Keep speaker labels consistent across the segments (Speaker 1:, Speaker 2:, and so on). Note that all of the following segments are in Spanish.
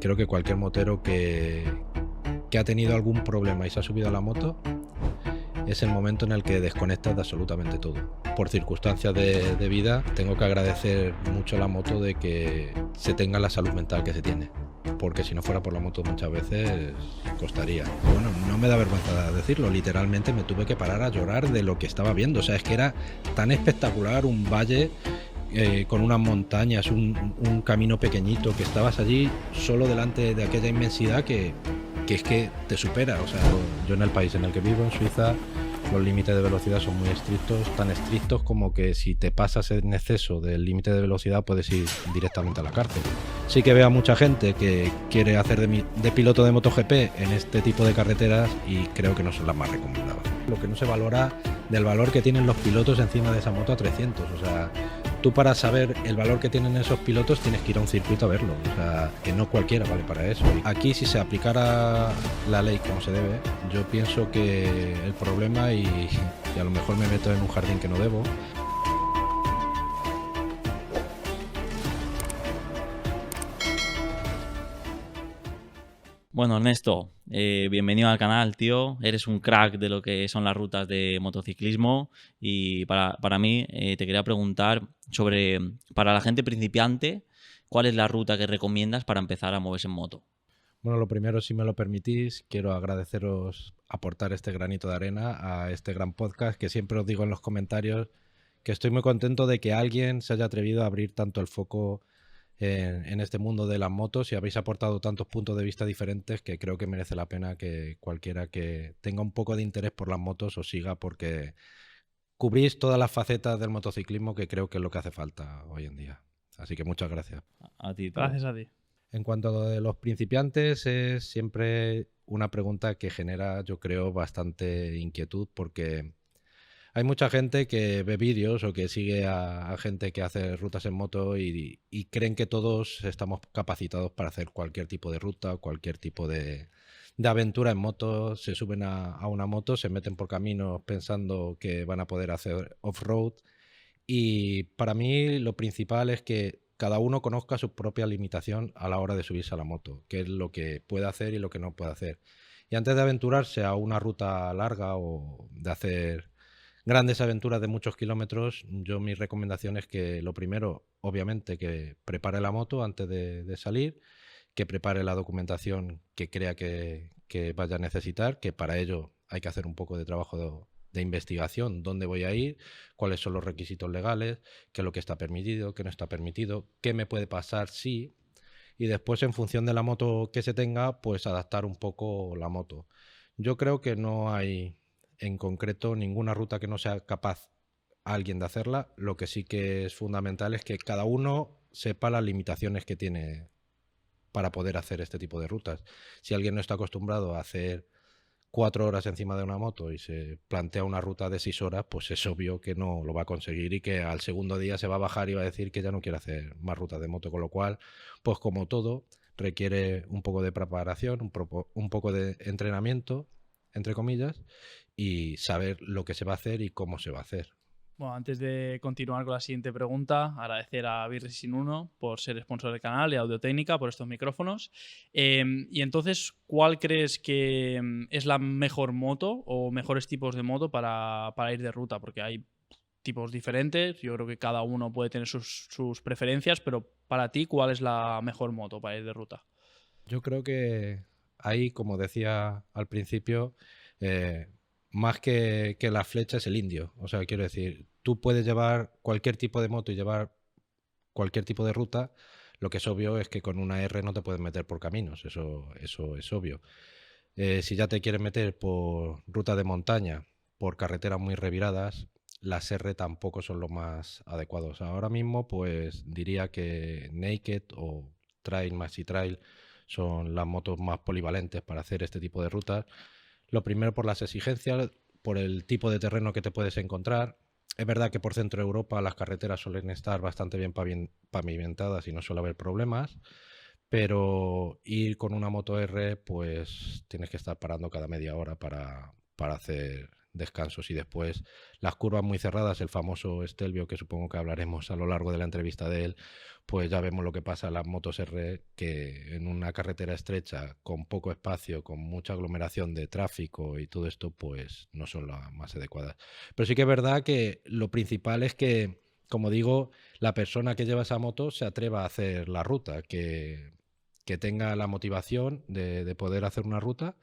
Speaker 1: Creo que cualquier motero que ha tenido algún problema y se ha subido a la moto es el momento en el que desconectas de absolutamente todo. Por circunstancias de vida, tengo que agradecer mucho a la moto de que se tenga la salud mental que se tiene. Porque si no fuera por la moto muchas veces costaría. Bueno, no me da vergüenza decirlo, literalmente me tuve que parar a llorar de lo que estaba viendo. O sea, es que era tan espectacular un valle con unas montañas, un camino pequeñito, que estabas allí solo delante de aquella inmensidad que es que te supera. O sea, yo en el país en el que vivo, en Suiza, los límites de velocidad son muy estrictos, tan estrictos como que si te pasas en exceso del límite de velocidad puedes ir directamente a la cárcel. Sí que veo a mucha gente que quiere hacer de piloto de MotoGP en este tipo de carreteras y creo que no son las más recomendadas. Lo que no se valora del valor que tienen los pilotos encima de esa moto a 300, o sea, tú para saber el valor que tienen esos pilotos tienes que ir a un circuito a verlo, o sea, que no cualquiera vale para eso. Aquí si se aplicara la ley como se debe, yo pienso que el problema, y a lo mejor me meto en un jardín que no debo.
Speaker 2: Bueno, Ernesto, bienvenido al canal, tío. Eres un crack de lo que son las rutas de motociclismo y para mí te quería preguntar sobre, para la gente principiante, ¿cuál es la ruta que recomiendas para empezar a moverse en moto?
Speaker 1: Bueno, lo primero, si me lo permitís, quiero agradeceros aportar este granito de arena a este gran podcast, que siempre os digo en los comentarios que estoy muy contento de que alguien se haya atrevido a abrir tanto el foco en este mundo de las motos y habéis aportado tantos puntos de vista diferentes que creo que merece la pena que cualquiera que tenga un poco de interés por las motos os siga, porque cubrís todas las facetas del motociclismo, que creo que es lo que hace falta hoy en día. Así que muchas gracias.
Speaker 2: A ti, tío.
Speaker 3: Gracias a ti.
Speaker 1: En cuanto a lo de los principiantes, es siempre una pregunta que genera, yo creo, bastante inquietud, porque hay mucha gente que ve vídeos o que sigue a gente que hace rutas en moto y creen que todos estamos capacitados para hacer cualquier tipo de ruta, cualquier tipo de aventura en moto. Se suben a una moto, se meten por caminos pensando que van a poder hacer off-road, y para mí lo principal es que cada uno conozca su propia limitación a la hora de subirse a la moto, qué es lo que puede hacer y lo que no puede hacer. Y antes de aventurarse a una ruta larga o de hacer grandes aventuras de muchos kilómetros, yo mi recomendación es que lo primero, obviamente, que prepare la moto antes de salir, que prepare la documentación que crea que vaya a necesitar, que para ello hay que hacer un poco de trabajo de investigación, dónde voy a ir, cuáles son los requisitos legales, qué es lo que está permitido, qué no está permitido, qué me puede pasar si, y después en función de la moto que se tenga, pues adaptar un poco la moto. Yo creo que no hay en concreto ninguna ruta que no sea capaz alguien de hacerla. Lo que sí que es fundamental es que cada uno sepa las limitaciones que tiene para poder hacer este tipo de rutas. Si alguien no está acostumbrado a hacer 4 horas encima de una moto y se plantea una ruta de 6 horas, pues es obvio que no lo va a conseguir y que al segundo día se va a bajar y va a decir que ya no quiere hacer más rutas de moto. Con lo cual, pues como todo, requiere un poco de preparación, un poco de entrenamiento, entre comillas, y saber lo que se va a hacer y cómo se va a hacer.
Speaker 3: Bueno, antes de continuar con la siguiente pregunta, agradecer a Virresin1 por ser sponsor del canal y Audio-Técnica por estos micrófonos. Y entonces, ¿cuál crees que es la mejor moto o mejores tipos de moto para ir de ruta? Porque hay tipos diferentes, yo creo que cada uno puede tener sus preferencias, pero para ti, ¿cuál es la mejor moto para ir de ruta?
Speaker 1: Yo creo que ahí, como decía al principio, eh, más que la flecha es el indio. O sea, quiero decir, tú puedes llevar cualquier tipo de moto y llevar cualquier tipo de ruta. Lo que es obvio es que con una R no te puedes meter por caminos, eso es obvio. Si ya te quieres meter por ruta de montaña, por carreteras muy reviradas, las R tampoco son los más adecuados. Ahora mismo, pues diría que Naked o Trail Maxi Trail son las motos más polivalentes para hacer este tipo de rutas. Lo primero, por las exigencias, por el tipo de terreno que te puedes encontrar. Es verdad que por centro de Europa las carreteras suelen estar bastante bien pavimentadas y no suele haber problemas, pero ir con una moto R, pues tienes que estar parando cada media hora para hacer descansos. Y después las curvas muy cerradas, el famoso Stelvio, que supongo que hablaremos a lo largo de la entrevista de él, pues ya vemos lo que pasa en las motos R, que en una carretera estrecha, con poco espacio, con mucha aglomeración de tráfico y todo esto, pues no son las más adecuadas. Pero sí que es verdad que lo principal es que, como digo, la persona que lleva esa moto se atreva a hacer la ruta, que tenga la motivación de poder hacer una ruta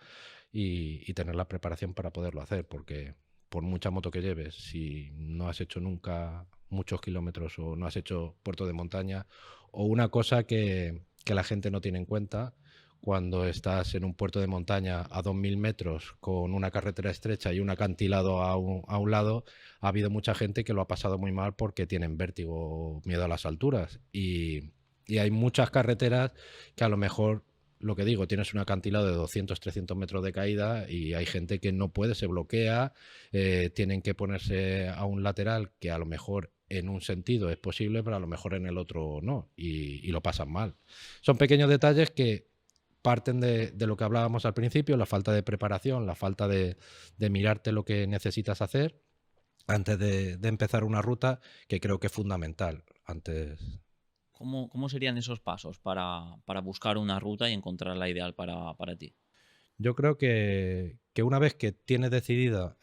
Speaker 1: y tener la preparación para poderlo hacer, porque por mucha moto que lleves, si no has hecho nunca muchos kilómetros o no has hecho puerto de montaña, o una cosa que la gente no tiene en cuenta, cuando estás en un puerto de montaña a 2000 metros con una carretera estrecha y un acantilado a un lado, ha habido mucha gente que lo ha pasado muy mal porque tienen vértigo o miedo a las alturas. Y hay muchas carreteras que a lo mejor, lo que digo, tienes un acantilado de 200, 300 metros de caída y hay gente que no puede, se bloquea, tienen que ponerse a un lateral que a lo mejor en un sentido es posible, pero a lo mejor en el otro no, y lo pasan mal. Son pequeños detalles que parten de lo que hablábamos al principio, la falta de preparación, la falta de mirarte lo que necesitas hacer antes de empezar una ruta, que creo que es fundamental.
Speaker 2: ¿Cómo serían esos pasos para buscar una ruta y encontrar la ideal para ti?
Speaker 1: Yo creo que una vez que tienes decidida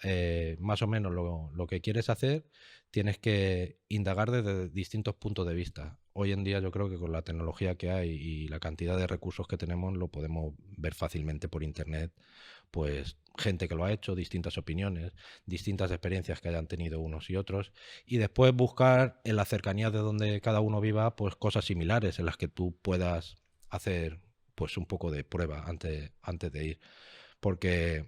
Speaker 1: más o menos lo que quieres hacer, tienes que indagar desde distintos puntos de vista. Hoy en día yo creo que con la tecnología que hay y la cantidad de recursos que tenemos lo podemos ver fácilmente por internet, pues gente que lo ha hecho, distintas opiniones, distintas experiencias que hayan tenido unos y otros, y después buscar en la cercanía de donde cada uno viva, pues cosas similares en las que tú puedas hacer pues un poco de prueba antes de ir. Porque,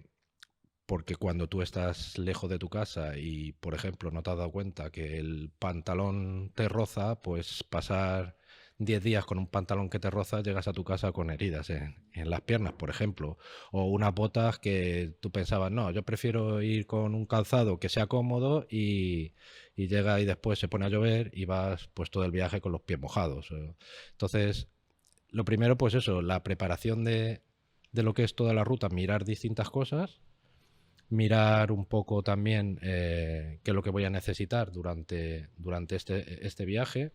Speaker 1: porque cuando tú estás lejos de tu casa y, por ejemplo, no te has dado cuenta que el pantalón te roza, pues pasar 10 días con un pantalón que te roza, llegas a tu casa con heridas en las piernas, por ejemplo. O unas botas que tú pensabas, no, yo prefiero ir con un calzado que sea cómodo y llega y después se pone a llover y vas pues todo el viaje con los pies mojados. Entonces, lo primero, pues eso, la preparación de lo que es toda la ruta, mirar distintas cosas, mirar un poco también qué es lo que voy a necesitar durante este viaje.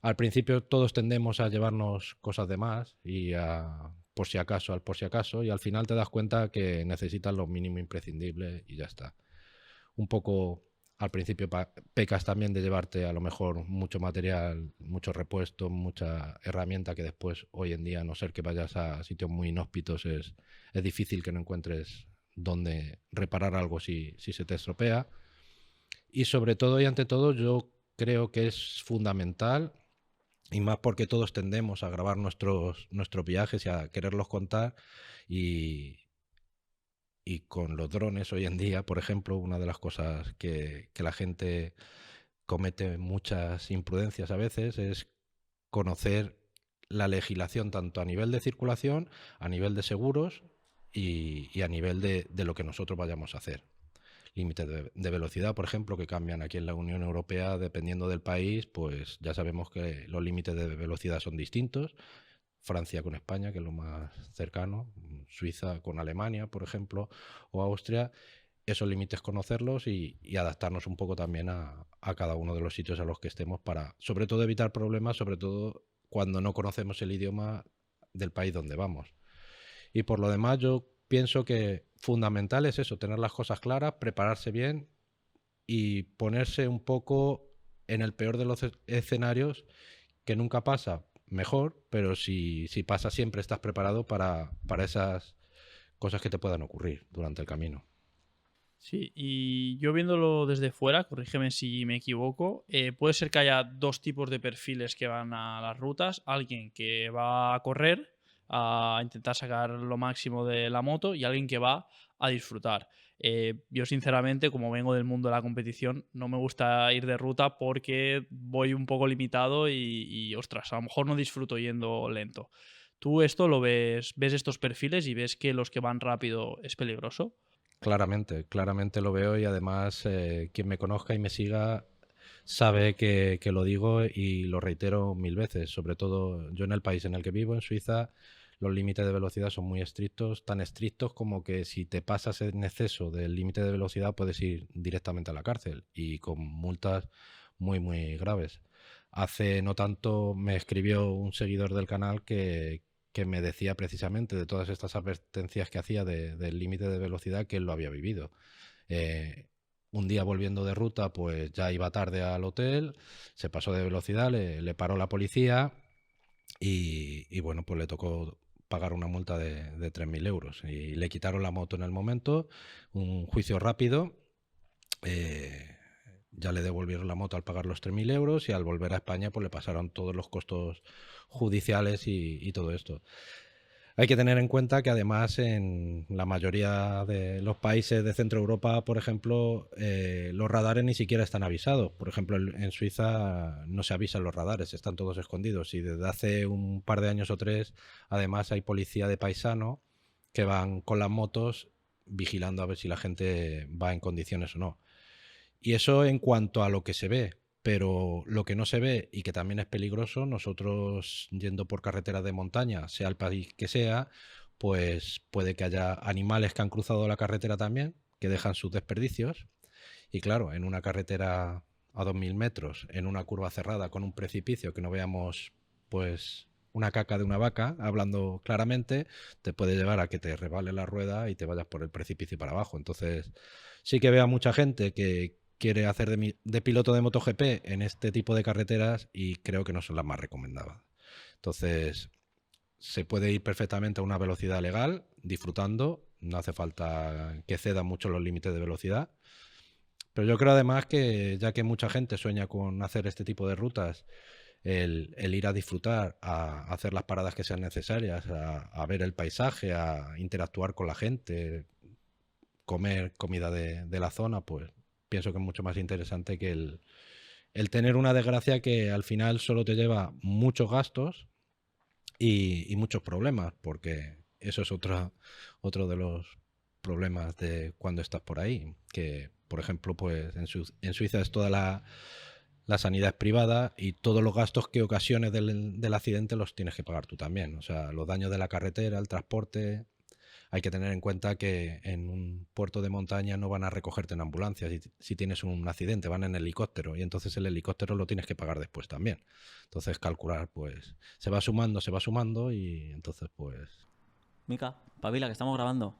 Speaker 1: Al principio todos tendemos a llevarnos cosas de más y a por si acaso, al por si acaso, y al final te das cuenta que necesitas lo mínimo imprescindible y ya está. Un poco al principio pecas también de llevarte a lo mejor mucho material, mucho repuesto, mucha herramienta que después hoy en día, a no ser que vayas a sitios muy inhóspitos, es difícil que no encuentres dónde reparar algo si se te estropea. Y sobre todo y ante todo yo creo que es fundamental, y más porque todos tendemos a grabar nuestros viajes y a quererlos contar, y con los drones hoy en día, por ejemplo, una de las cosas que la gente comete muchas imprudencias a veces es conocer la legislación tanto a nivel de circulación, a nivel de seguros y a nivel de lo que nosotros vayamos a hacer. Límites de velocidad, por ejemplo, que cambian aquí en la Unión Europea dependiendo del país, pues ya sabemos que los límites de velocidad son distintos. Francia con España, que es lo más cercano, Suiza con Alemania, por ejemplo, o Austria, esos límites conocerlos y adaptarnos un poco también a cada uno de los sitios a los que estemos para, sobre todo, evitar problemas, sobre todo cuando no conocemos el idioma del país donde vamos. Y por lo demás, yo pienso que fundamental es eso, tener las cosas claras, prepararse bien y ponerse un poco en el peor de los escenarios, que nunca pasa, mejor, pero si pasa siempre estás preparado para esas cosas que te puedan ocurrir durante el camino.
Speaker 3: Sí, y yo viéndolo desde fuera, corrígeme si me equivoco, puede ser que haya dos tipos de perfiles que van a las rutas. Alguien que va a correr, a intentar sacar lo máximo de la moto, y alguien que va a disfrutar. Yo sinceramente, como vengo del mundo de la competición, no me gusta ir de ruta porque voy un poco limitado y ostras, a lo mejor no disfruto yendo lento. ¿Tú esto lo ves estos perfiles y ves que los que van rápido es peligroso?
Speaker 1: Claramente lo veo, y además quien me conozca y me siga sabe que lo digo y lo reitero 1000 veces. Sobre todo yo en el país en el que vivo, en Suiza, los límites de velocidad son muy estrictos, tan estrictos como que si te pasas en exceso del límite de velocidad puedes ir directamente a la cárcel y con multas muy, muy graves. Hace no tanto me escribió un seguidor del canal que me decía precisamente de todas estas advertencias que hacía del límite de velocidad que él lo había vivido. Un día volviendo de ruta, pues ya iba tarde al hotel, se pasó de velocidad, le paró la policía y bueno, pues le tocó pagar una multa de 3.000 euros y le quitaron la moto en el momento, un juicio rápido. Ya le devolvieron la moto al pagar los 3.000 euros y al volver a España pues le pasaron todos los costos judiciales y todo esto. Hay que tener en cuenta que además en la mayoría de los países de Centro Europa, por ejemplo, los radares ni siquiera están avisados. Por ejemplo, en Suiza no se avisan los radares, están todos escondidos. Y desde hace un par de años o 3, además hay policía de paisano que van con las motos vigilando a ver si la gente va en condiciones o no. Y eso en cuanto a lo que se ve, pero lo que no se ve y que también es peligroso, nosotros yendo por carreteras de montaña, sea el país que sea, pues puede que haya animales que han cruzado la carretera también, que dejan sus desperdicios. Y claro, en una carretera a 2.000 metros, en una curva cerrada con un precipicio que no veamos, pues una caca de una vaca, hablando claramente, te puede llevar a que te resbale la rueda y te vayas por el precipicio para abajo. Entonces, sí que veo a mucha gente que quiere hacer de piloto de MotoGP en este tipo de carreteras y creo que no son las más recomendadas. Entonces, se puede ir perfectamente a una velocidad legal, disfrutando, no hace falta que cedan mucho los límites de velocidad. Pero yo creo además que ya que mucha gente sueña con hacer este tipo de rutas, el ir a disfrutar, a hacer las paradas que sean necesarias, a ver el paisaje, a interactuar con la gente, comer comida de la zona, pues pienso que es mucho más interesante que el tener una desgracia que al final solo te lleva muchos gastos y muchos problemas, porque eso es otro de los problemas de cuando estás por ahí, que por ejemplo pues en Suiza es toda la sanidad es privada y todos los gastos que ocasiones del accidente los tienes que pagar tú también, o sea, los daños de la carretera, el transporte. Hay que tener en cuenta que en un puerto de montaña no van a recogerte en ambulancia si tienes un accidente, van en helicóptero y entonces el helicóptero lo tienes que pagar después también. Entonces calcular, pues se va sumando y entonces pues...
Speaker 2: Mica, pabila, que estamos grabando.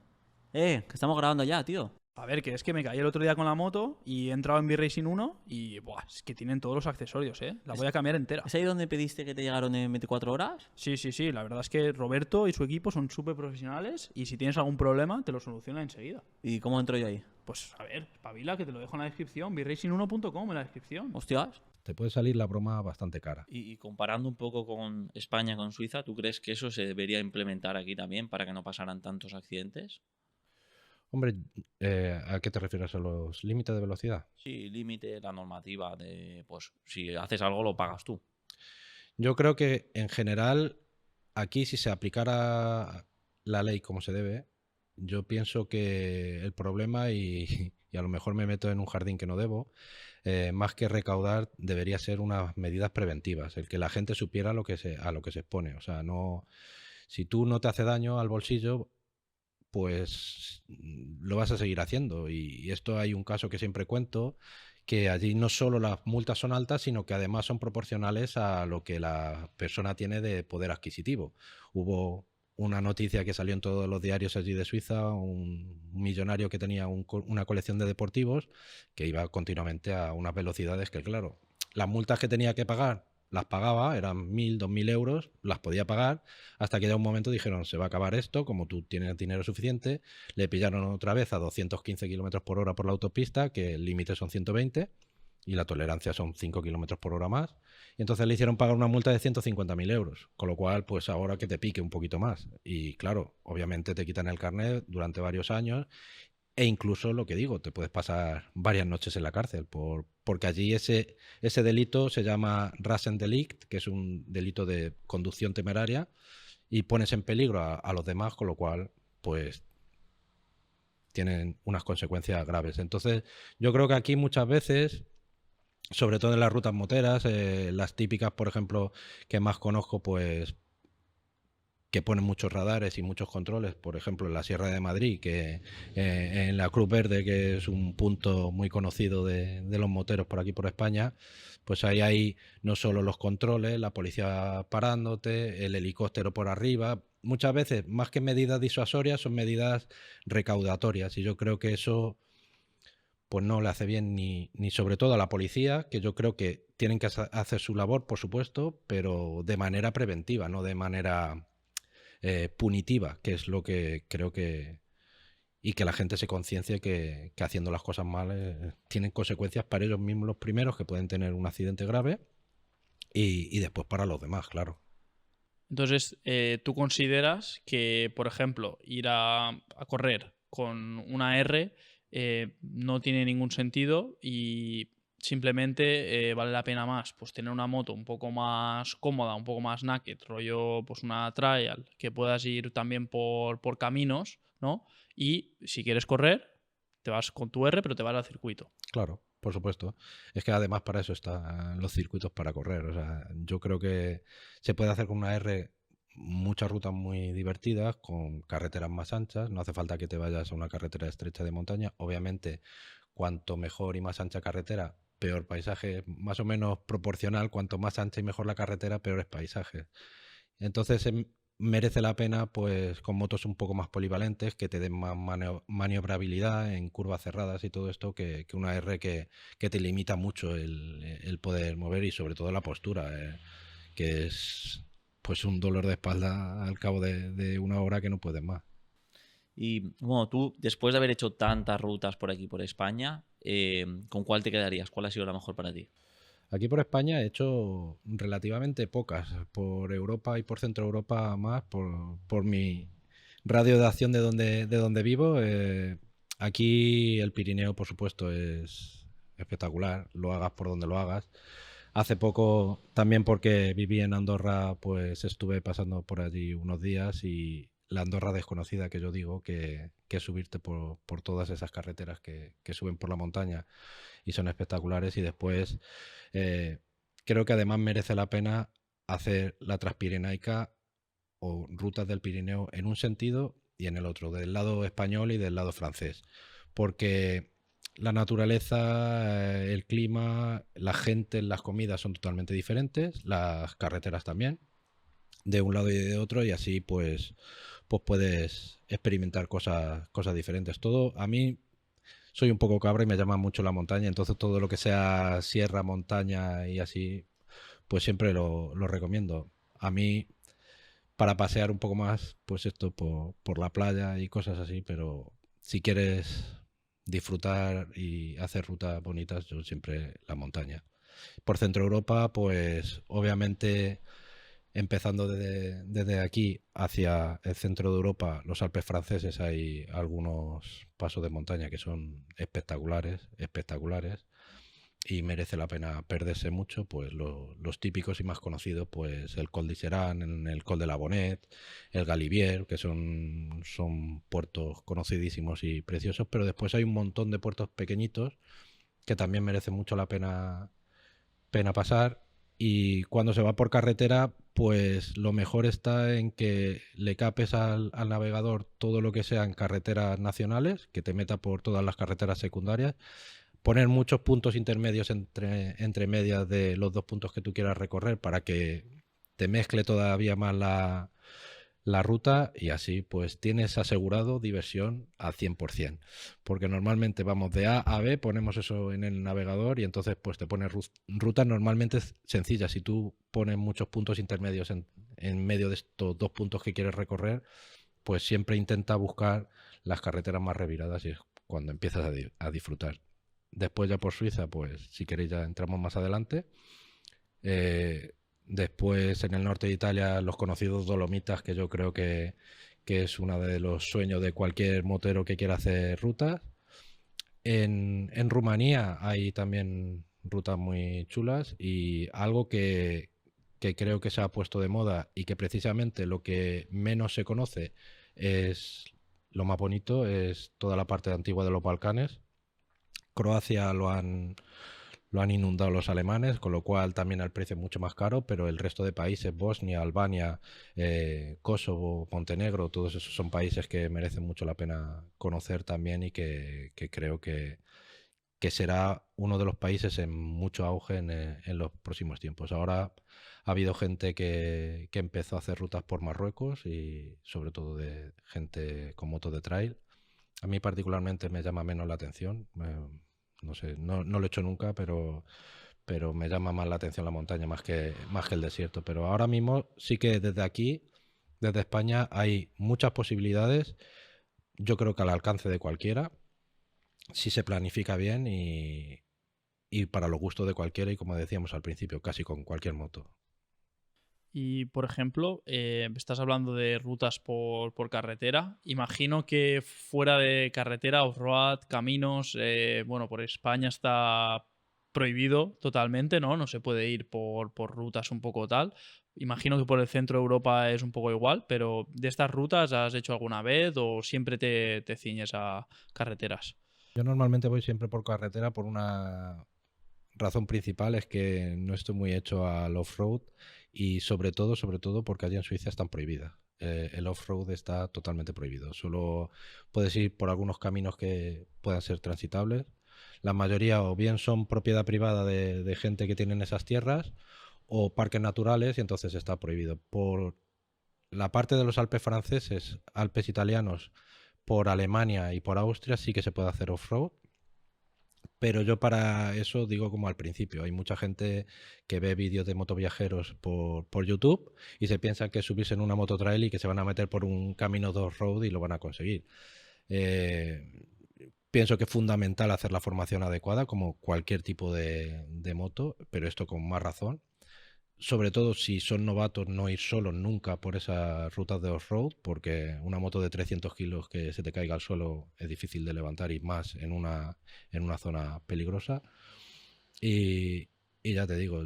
Speaker 2: Que estamos grabando ya, tío.
Speaker 3: A ver, que es que me caí el otro día con la moto y he entrado en V-Racing 1 y buah, es que tienen todos los accesorios, ¿eh? La voy a cambiar entera.
Speaker 2: ¿Es ahí donde pediste que te llegaron en 24 horas?
Speaker 3: Sí, sí, sí. La verdad es que Roberto y su equipo son súper profesionales y si tienes algún problema te lo solucionan enseguida.
Speaker 2: ¿Y cómo entro yo ahí?
Speaker 3: Pues a ver, espabila, que te lo dejo en la descripción. vracing1.com en la descripción.
Speaker 2: Hostias.
Speaker 1: Te puede salir la broma bastante cara.
Speaker 2: Y comparando un poco con España, con Suiza, ¿tú crees que eso se debería implementar aquí también para que no pasaran tantos accidentes?
Speaker 1: Hombre, ¿a qué te refieres? ¿A los límites de velocidad?
Speaker 2: Sí, límite, la normativa de, pues, si haces algo lo pagas tú.
Speaker 1: Yo creo que en general aquí si se aplicara la ley como se debe, yo pienso que el problema, y a lo mejor me meto en un jardín que no debo, más que recaudar debería ser unas medidas preventivas, el que la gente supiera a lo que se expone. O sea, no, si tú no te hace daño al bolsillo, pues lo vas a seguir haciendo. Y esto hay un caso que siempre cuento, que allí no solo las multas son altas, sino que además son proporcionales a lo que la persona tiene de poder adquisitivo. Hubo una noticia que salió en todos los diarios allí de Suiza, un millonario que tenía una colección de deportivos que iba continuamente a unas velocidades que, claro, las multas que tenía que pagar las pagaba, eran 1.000, 2.000 euros, las podía pagar, hasta que ya un momento dijeron, se va a acabar esto, como tú tienes dinero suficiente, le pillaron otra vez a 215 kilómetros por hora por la autopista, que el límite son 120 y la tolerancia son 5 kilómetros por hora más, y entonces le hicieron pagar una multa de 150.000 euros, con lo cual, pues ahora que te pique un poquito más, y claro, obviamente te quitan el carnet durante varios años, e incluso, lo que digo, te puedes pasar varias noches en la cárcel, porque allí ese delito se llama Rassendelikt, que es un delito de conducción temeraria, y pones en peligro a los demás, con lo cual, pues, tienen unas consecuencias graves. Entonces, yo creo que aquí muchas veces, sobre todo en las rutas moteras, las típicas, por ejemplo, que más conozco, pues, que ponen muchos radares y muchos controles, por ejemplo en la Sierra de Madrid, que en la Cruz Verde, que es un punto muy conocido de los moteros por aquí por España, pues ahí hay no solo los controles, la policía parándote, el helicóptero por arriba. Muchas veces, más que medidas disuasorias, son medidas recaudatorias, y yo creo que eso pues no le hace bien ni sobre todo a la policía, que yo creo que tienen que hacer su labor, por supuesto, pero de manera preventiva, no de manera punitiva, que es lo que creo que... Y que la gente se conciencie que haciendo las cosas mal tienen consecuencias para ellos mismos los primeros, que pueden tener un accidente grave, y después para los demás, claro.
Speaker 3: Entonces, ¿tú consideras que, por ejemplo, ir a correr con una R no tiene ningún sentido y simplemente vale la pena más pues tener una moto un poco más cómoda, un poco más naked, rollo pues una trial, que puedas ir también por caminos, ¿no? Y si quieres correr, te vas con tu R, pero te vas al circuito.
Speaker 1: Claro, por supuesto. Es que además para eso están los circuitos para correr. O sea, yo creo que se puede hacer con una R muchas rutas muy divertidas, con carreteras más anchas. No hace falta que te vayas a una carretera estrecha de montaña. Obviamente, cuanto mejor y más ancha carretera, peor paisaje. Más o menos proporcional. Cuanto más ancha y mejor la carretera, peores paisajes. Entonces merece la pena, pues, con motos un poco más polivalentes, que te den más maniobrabilidad en curvas cerradas y todo esto, que una R que te limita mucho el poder mover, y sobre todo la postura, que es pues un dolor de espalda al cabo de una hora que no puedes más.
Speaker 2: Y bueno, tú, después de haber hecho tantas rutas por aquí, por España, ¿con cuál te quedarías? ¿Cuál ha sido la mejor para ti?
Speaker 1: Aquí por España he hecho relativamente pocas, por Europa y por Centro Europa más, por mi radio de acción de donde vivo. Aquí el Pirineo, por supuesto, es espectacular, lo hagas por donde lo hagas. Hace poco, también porque viví en Andorra, pues estuve pasando por allí unos días, y la Andorra desconocida, que yo digo, que es subirte por todas esas carreteras que suben por la montaña y son espectaculares. Y después creo que además merece la pena hacer la Transpirenaica o rutas del Pirineo en un sentido y en el otro, del lado español y del lado francés, porque la naturaleza, el clima, la gente, las comidas son totalmente diferentes, las carreteras también, de un lado y de otro, y así pues puedes experimentar cosas diferentes. Todo, a mí soy un poco cabra y me llama mucho la montaña, entonces todo lo que sea sierra, montaña y así, pues siempre lo recomiendo. A mí, para pasear un poco más, pues esto por la playa y cosas así, pero si quieres disfrutar y hacer rutas bonitas, yo siempre la montaña. Por Centro Europa, pues obviamente empezando desde aquí hacia el centro de Europa, los Alpes franceses, hay algunos pasos de montaña que son espectaculares, espectaculares, y merece la pena perderse mucho. Pues los típicos y más conocidos, pues el Col d'Iseran, el Col de la Bonnet, el Galibier, que son puertos conocidísimos y preciosos, pero después hay un montón de puertos pequeñitos que también merecen mucho la pena pasar. Y cuando se va por carretera, pues lo mejor está en que le capes al navegador todo lo que sea en carreteras nacionales, que te meta por todas las carreteras secundarias, poner muchos puntos intermedios entre medias de los dos puntos que tú quieras recorrer, para que te mezcle todavía más la ruta, y así pues tienes asegurado diversión al 100%, porque normalmente vamos de A a B, ponemos eso en el navegador, y entonces pues te pone rutas normalmente sencillas. Si tú pones muchos puntos intermedios en medio de estos dos puntos que quieres recorrer, pues siempre intenta buscar las carreteras más reviradas, y es cuando empiezas a disfrutar. Después ya por Suiza, pues si queréis ya entramos más adelante. Después en el norte de Italia, los conocidos Dolomitas, que yo creo que es uno de los sueños de cualquier motero que quiera hacer rutas. En Rumanía hay también rutas muy chulas, y algo que creo que se ha puesto de moda, y que precisamente lo que menos se conoce es lo más bonito, es toda la parte antigua de los Balcanes. Croacia lo han lo han inundado los alemanes, con lo cual también el precio es mucho más caro, pero el resto de países, Bosnia, Albania, Kosovo, Montenegro, todos esos son países que merecen mucho la pena conocer también y que creo que será uno de los países en mucho auge en los próximos tiempos. Ahora ha habido gente que empezó a hacer rutas por Marruecos y sobre todo de gente con motos de trail. A mí particularmente me llama menos la atención. No sé, no lo he hecho nunca, pero me llama más la atención la montaña más que el desierto. Pero ahora mismo sí que desde aquí, desde España, hay muchas posibilidades. Yo creo que al alcance de cualquiera, si se planifica bien y para los gustos de cualquiera y como decíamos al principio, casi con cualquier moto.
Speaker 3: Y, por ejemplo, estás hablando de rutas por carretera. Imagino que fuera de carretera, off-road, caminos, bueno, por España está prohibido totalmente, ¿no? No se puede ir por rutas un poco tal. Imagino que por el centro de Europa es un poco igual, pero ¿de estas rutas has hecho alguna vez o siempre te ciñes a carreteras?
Speaker 1: Yo normalmente voy siempre por carretera por una razón principal, es que no estoy muy hecho al off-road y sobre todo porque allí en Suiza están prohibidas. El off-road está totalmente prohibido. Solo puedes ir por algunos caminos que puedan ser transitables. La mayoría o bien son propiedad privada de gente que tienen esas tierras o parques naturales y entonces está prohibido. Por la parte de los Alpes franceses, Alpes italianos, por Alemania y por Austria sí que se puede hacer off-road, pero yo para eso digo como al principio, hay mucha gente que ve vídeos de motoviajeros por YouTube y se piensa que subirse en una moto trail y que se van a meter por un camino de off-road y lo van a conseguir. Eh, Pienso que es fundamental hacer la formación adecuada como cualquier tipo de moto, pero esto con más razón. Sobre todo si son novatos, no ir solos nunca por esas rutas de off-road, porque una moto de 300 kilos que se te caiga al suelo es difícil de levantar y más en una zona peligrosa. Y ya te digo,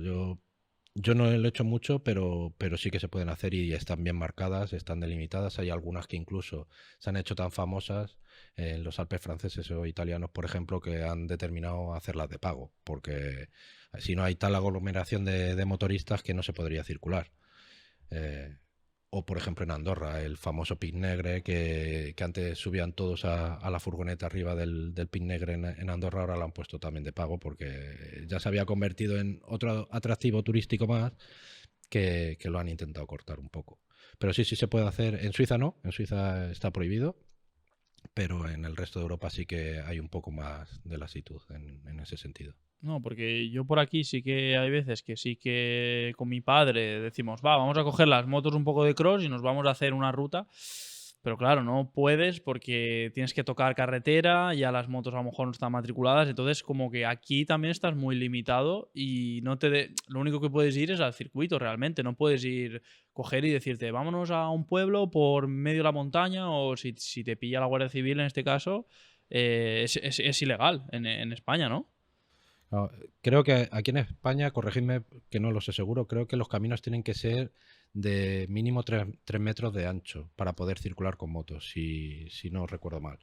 Speaker 1: yo no lo he hecho mucho, pero sí que se pueden hacer y están bien marcadas, están delimitadas. Hay algunas que incluso se han hecho tan famosas en los Alpes franceses o italianos, por ejemplo, que han determinado hacerlas de pago, porque si no hay tal aglomeración de motoristas que no se podría circular. Eh, o por ejemplo en Andorra, el famoso Pic Negre, que antes subían todos a la furgoneta arriba del Pic Negre en Andorra, ahora lo han puesto también de pago porque ya se había convertido en otro atractivo turístico más que lo han intentado cortar un poco. Pero sí se puede hacer. En Suiza no, en Suiza está prohibido, pero en el resto de Europa sí que hay un poco más de lasitud en ese sentido.
Speaker 3: No, porque yo por aquí sí que hay veces que sí que con mi padre decimos, va, vamos a coger las motos un poco de cross y nos vamos a hacer una ruta. Pero claro, no puedes porque tienes que tocar carretera, ya las motos a lo mejor no están matriculadas, entonces como que aquí también estás muy limitado y lo único que puedes ir es al circuito realmente, no puedes ir, coger y decirte, vámonos a un pueblo por medio de la montaña o si te pilla la Guardia Civil en este caso, es ilegal en España, ¿no?
Speaker 1: No, creo que aquí en España, corregidme que no lo sé seguro, creo que los caminos tienen que ser de mínimo 3 metros de ancho para poder circular con motos, si no recuerdo mal.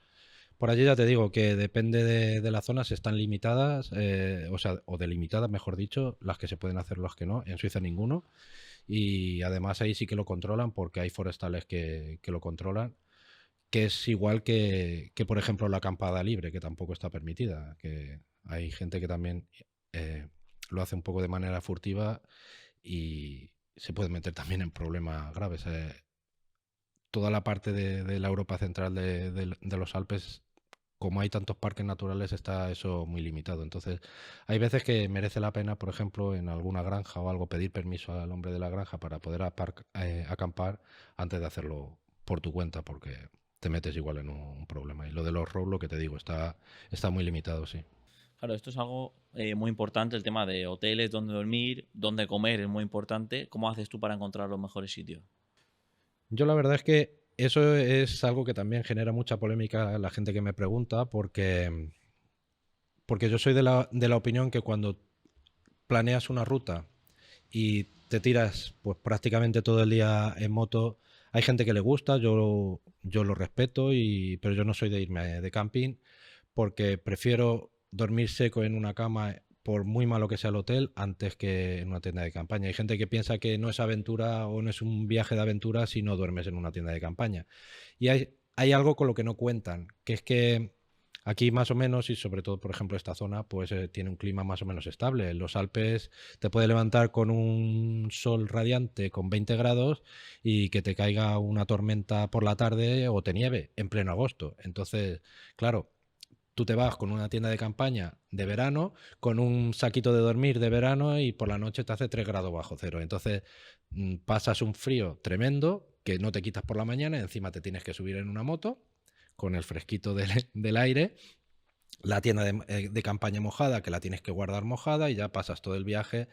Speaker 1: Por allí ya te digo que depende de las zonas, están limitadas, o delimitadas, mejor dicho, las que se pueden hacer, las que no. En Suiza ninguno. Y además ahí sí que lo controlan porque hay forestales que lo controlan, que es igual que, por ejemplo, la acampada libre, que tampoco está permitida, que hay gente que también lo hace un poco de manera furtiva y se puede meter también en problemas graves. Toda la parte de la Europa central de los Alpes, como hay tantos parques naturales, está eso muy limitado. Entonces, hay veces que merece la pena, por ejemplo, en alguna granja o algo, pedir permiso al hombre de la granja para poder acampar antes de hacerlo por tu cuenta, porque te metes igual en un problema. Y lo de los road, lo que te digo, está muy limitado, sí.
Speaker 2: Claro, esto es algo muy importante, el tema de hoteles, dónde dormir, dónde comer es muy importante. ¿Cómo haces tú para encontrar los mejores sitios?
Speaker 1: Yo la verdad es que eso es algo que también genera mucha polémica a la gente que me pregunta, porque yo soy de la opinión que cuando planeas una ruta y te tiras pues prácticamente todo el día en moto, hay gente que le gusta, yo lo respeto, pero yo no soy de irme de camping porque prefiero dormir seco en una cama por muy malo que sea el hotel, antes que en una tienda de campaña. Hay gente que piensa que no es aventura o no es un viaje de aventura si no duermes en una tienda de campaña. Y hay algo con lo que no cuentan, que es que aquí más o menos, y sobre todo, por ejemplo, esta zona, pues tiene un clima más o menos estable. En los Alpes te puede levantar con un sol radiante con 20 grados y que te caiga una tormenta por la tarde o te nieve en pleno agosto. Entonces, claro, tú te vas con una tienda de campaña de verano, con un saquito de dormir de verano y por la noche te hace 3 grados bajo cero. Entonces pasas un frío tremendo que no te quitas por la mañana, encima te tienes que subir en una moto con el fresquito del aire, la tienda de campaña mojada que la tienes que guardar mojada y ya pasas todo el viaje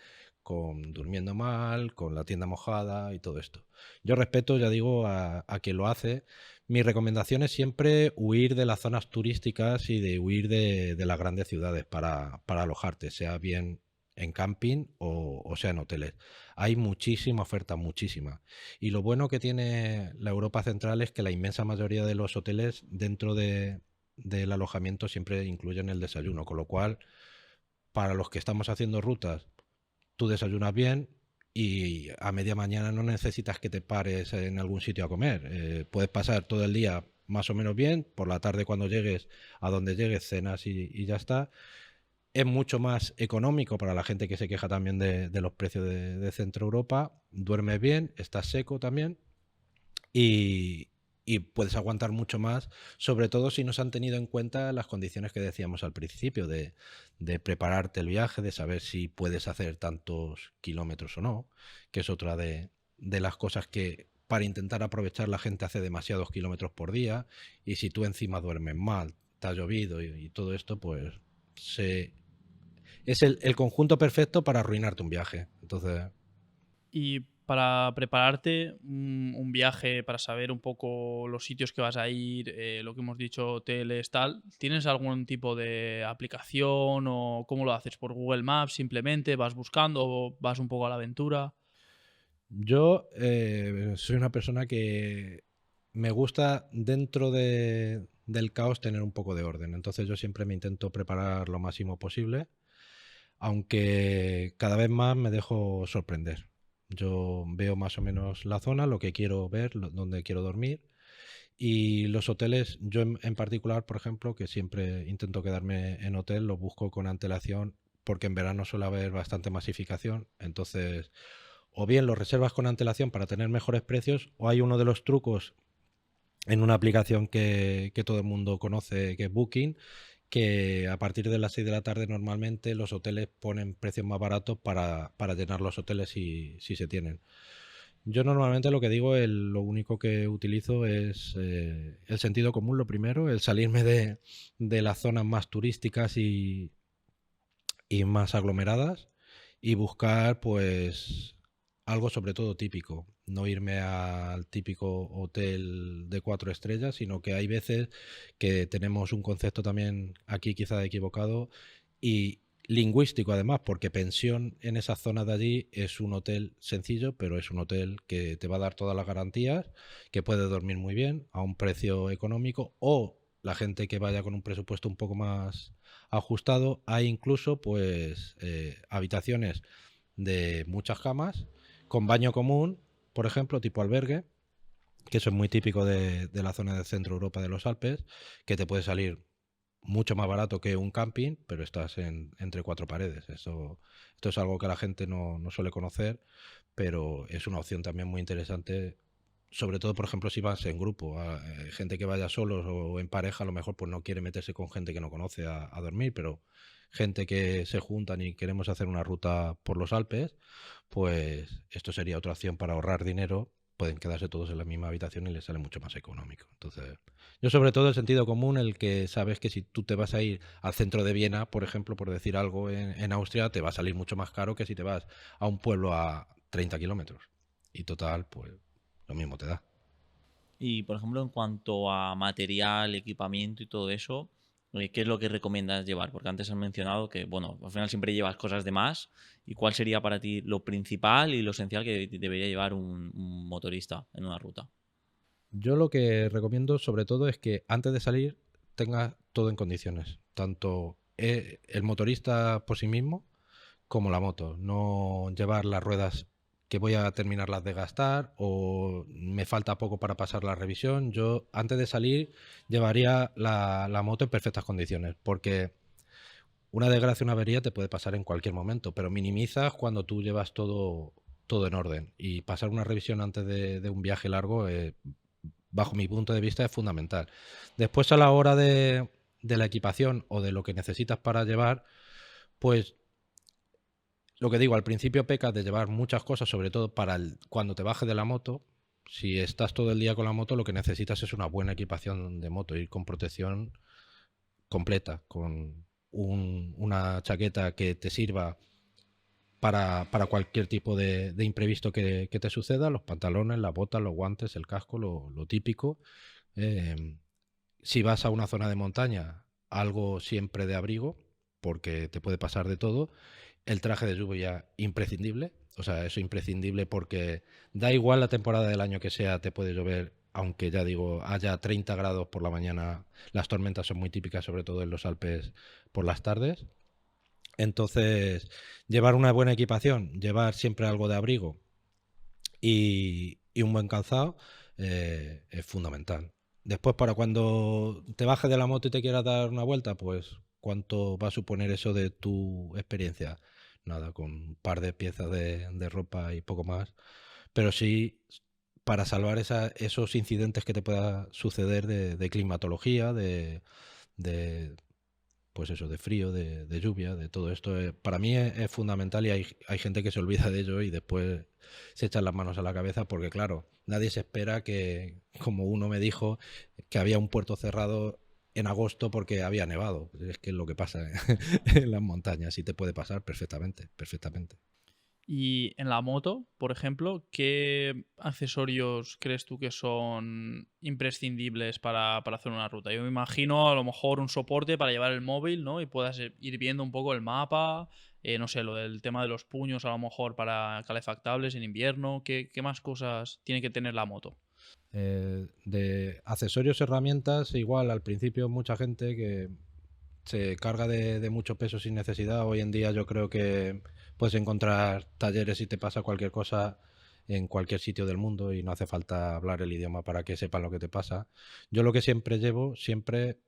Speaker 1: durmiendo mal, con la tienda mojada y todo esto. Yo respeto, ya digo, a quien lo hace. Mi recomendación es siempre huir de las zonas turísticas y de huir de las grandes ciudades para alojarte, sea bien en camping o sea en hoteles. Hay muchísima oferta, muchísima. Y lo bueno que tiene la Europa Central es que la inmensa mayoría de los hoteles dentro del alojamiento siempre incluyen el desayuno, con lo cual, para los que estamos haciendo rutas, tú desayunas bien y a media mañana no necesitas que te pares en algún sitio a comer. Puedes pasar todo el día más o menos bien, por la tarde cuando llegues a donde llegues cenas y ya está. Es mucho más económico para la gente que se queja también de los precios de Centro Europa. Duermes bien, estás seco también y, y puedes aguantar mucho más, sobre todo si no se han tenido en cuenta las condiciones que decíamos al principio, de prepararte el viaje, de saber si puedes hacer tantos kilómetros o no, que es otra de las cosas que para intentar aprovechar la gente hace demasiados kilómetros por día, y si tú encima duermes mal, te ha llovido y todo esto, pues es el conjunto perfecto para arruinarte un viaje. Entonces,
Speaker 3: Y para prepararte un viaje, para saber un poco los sitios que vas a ir, lo que hemos dicho, hoteles, tal, ¿tienes algún tipo de aplicación o cómo lo haces? ¿Por Google Maps simplemente? ¿Vas buscando o vas un poco a la aventura?
Speaker 1: yo soy una persona que me gusta dentro del caos tener un poco de orden. Entonces yo siempre me intento preparar lo máximo posible, aunque cada vez más me dejo sorprender. Yo veo más o menos la zona, lo que quiero ver, dónde quiero dormir. Y los hoteles, yo en particular, por ejemplo, que siempre intento quedarme en hotel, los busco con antelación porque en verano suele haber bastante masificación. Entonces, o bien lo reservas con antelación para tener mejores precios, o hay uno de los trucos en una aplicación que todo el mundo conoce, que es Booking, que a partir de las 6 de la tarde normalmente los hoteles ponen precios más baratos para llenar los hoteles si se tienen. Yo normalmente lo que digo, lo único que utilizo es el sentido común, lo primero, el salirme de las zonas más turísticas y más aglomeradas y buscar pues algo sobre todo típico. No irme al típico hotel de 4 estrellas, sino que hay veces que tenemos un concepto también aquí quizá equivocado y lingüístico además, porque pensión en esa zona de allí es un hotel sencillo, pero es un hotel que te va a dar todas las garantías, que puedes dormir muy bien a un precio económico, o la gente que vaya con un presupuesto un poco más ajustado, hay incluso pues habitaciones de muchas camas con baño común, por ejemplo, tipo albergue, que eso es muy típico de la zona del centro Europa de los Alpes, que te puede salir mucho más barato que un camping, pero estás entre 4 paredes. Esto es algo que la gente no suele conocer, pero es una opción también muy interesante, sobre todo, por ejemplo, si vas en grupo. Gente que vaya solos o en pareja, a lo mejor pues no quiere meterse con gente que no conoce a dormir, pero gente que se juntan y queremos hacer una ruta por los Alpes, pues esto sería otra opción para ahorrar dinero. Pueden quedarse todos en la misma habitación y les sale mucho más económico. Entonces, yo sobre todo el sentido común, el que sabes que si tú te vas a ir al centro de Viena, por ejemplo, por decir algo, en Austria, te va a salir mucho más caro que si te vas a un pueblo a 30 kilómetros. Y total, pues lo mismo te da.
Speaker 2: Y, por ejemplo, en cuanto a material, equipamiento y todo eso, ¿qué es lo que recomiendas llevar? Porque antes has mencionado que, bueno, al final siempre llevas cosas de más. ¿Y cuál sería para ti lo principal y lo esencial que debería llevar un motorista en una ruta?
Speaker 1: Yo lo que recomiendo sobre todo es que antes de salir tengas todo en condiciones, tanto el motorista por sí mismo como la moto. No llevar las ruedas que voy a terminarlas de gastar o me falta poco para pasar la revisión. Yo antes de salir llevaría la moto en perfectas condiciones, porque una desgracia, una avería te puede pasar en cualquier momento, pero minimizas cuando tú llevas todo en orden. Y pasar una revisión antes de un viaje largo, bajo mi punto de vista, es fundamental. Después, a la hora de la equipación o de lo que necesitas para llevar, pues lo que digo, al principio pecas de llevar muchas cosas, sobre todo para cuando te bajes de la moto. Si estás todo el día con la moto, lo que necesitas es una buena equipación de moto, ir con protección completa, con una chaqueta que te sirva para cualquier tipo de imprevisto que te suceda, los pantalones, las botas, los guantes, el casco, lo típico. Eh, si vas a una zona de montaña, algo siempre de abrigo, porque te puede pasar de todo. El traje de lluvia imprescindible, o sea, eso imprescindible porque da igual la temporada del año que sea, te puede llover, aunque ya digo, haya 30 grados por la mañana, las tormentas son muy típicas, sobre todo en los Alpes por las tardes. Entonces, llevar una buena equipación, llevar siempre algo de abrigo y un buen calzado es fundamental. Después, para cuando te bajes de la moto y te quieras dar una vuelta, pues ¿cuánto va a suponer eso de tu experiencia? Nada, con un par de piezas de ropa y poco más. Pero sí, para salvar esos incidentes que te pueda suceder de climatología, de, pues eso, de frío, de lluvia, de todo esto, para mí es fundamental y hay gente que se olvida de ello y después se echan las manos a la cabeza porque, claro, nadie se espera que, como uno me dijo, que había un puerto cerrado en agosto porque había nevado. Es que es lo que pasa en las montañas y te puede pasar perfectamente, perfectamente.
Speaker 3: Y en la moto, por ejemplo, ¿qué accesorios crees tú que son imprescindibles para hacer una ruta? Yo me imagino a lo mejor un soporte para llevar el móvil, ¿no? Y puedas ir viendo un poco el mapa, no sé, lo del tema de los puños, a lo mejor para calefactables en invierno. ¿Qué más cosas tiene que tener la moto?
Speaker 1: De accesorios, herramientas, igual al principio mucha gente que se carga de mucho peso sin necesidad. Hoy en día yo creo que puedes encontrar talleres si te pasa cualquier cosa en cualquier sitio del mundo y no hace falta hablar el idioma para que sepan lo que te pasa. Yo lo que siempre llevo, siempre,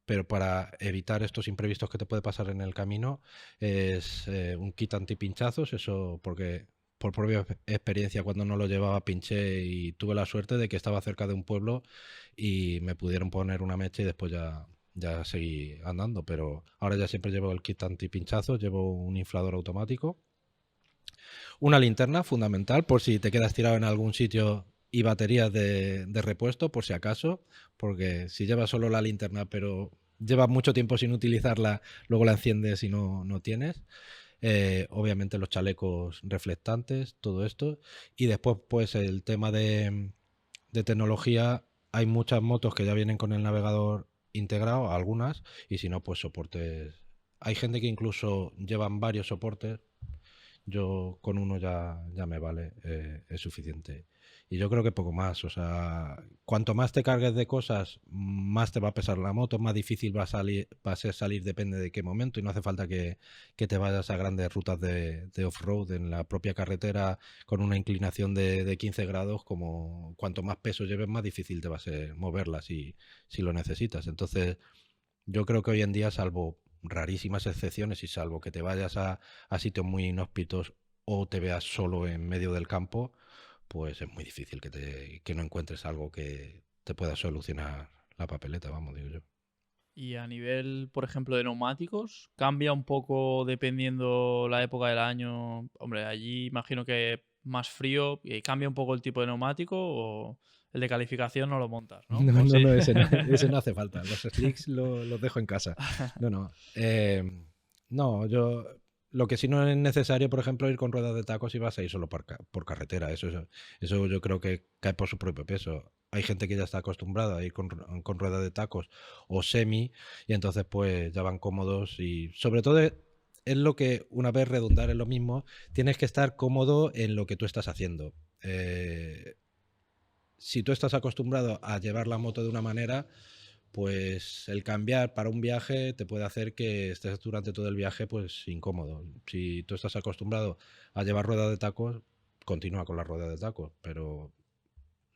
Speaker 1: pero para evitar estos imprevistos que te puede pasar en el camino, es un kit antipinchazos, eso porque por propia experiencia cuando no lo llevaba pinché y tuve la suerte de que estaba cerca de un pueblo y me pudieron poner una mecha y después ya seguí andando, pero ahora ya siempre llevo el kit antipinchazos, llevo un inflador automático, una linterna fundamental por si te quedas tirado en algún sitio y baterías de repuesto por si acaso, porque si llevas solo la linterna pero llevas mucho tiempo sin utilizarla, luego la enciendes y no tienes. Obviamente los chalecos reflectantes, todo esto. Y después pues el tema de tecnología, hay muchas motos que ya vienen con el navegador integrado, algunas, y si no pues soportes. Hay gente que incluso llevan varios soportes. Yo con uno ya me vale, es suficiente. Y yo creo que poco más. O sea, cuanto más te cargues de cosas, más te va a pesar la moto, más difícil va a ser salir, depende de qué momento. Y no hace falta que te vayas a grandes rutas de off-road en la propia carretera con una inclinación de 15 grados. Como cuanto más peso lleves, más difícil te va a ser moverla si lo necesitas. Entonces, yo creo que hoy en día, salvo rarísimas excepciones y salvo que te vayas a sitios muy inhóspitos o te veas solo en medio del campo, pues es muy difícil que no encuentres algo que te pueda solucionar la papeleta, vamos, digo yo.
Speaker 3: Y a nivel, por ejemplo, de neumáticos, ¿cambia un poco dependiendo la época del año? Hombre, allí imagino que más frío, ¿cambia un poco el tipo de neumático o el de calificación no lo montas, ¿no?
Speaker 1: No,
Speaker 3: ¿O
Speaker 1: no,
Speaker 3: sí?
Speaker 1: no, ese no hace falta. Los slicks los dejo en casa. No, no. No, yo. Lo que sí no es necesario, por ejemplo, ir con ruedas de tacos y vas a ir solo por carretera. Eso yo creo que cae por su propio peso. Hay gente que ya está acostumbrada a ir con ruedas de tacos o semi y entonces pues ya van cómodos y sobre todo es lo que, una vez redundar en lo mismo, tienes que estar cómodo en lo que tú estás haciendo. Si tú estás acostumbrado a llevar la moto de una manera, pues el cambiar para un viaje te puede hacer que estés durante todo el viaje pues incómodo. Si tú estás acostumbrado a llevar ruedas de tacos, continúa con la rueda de tacos, pero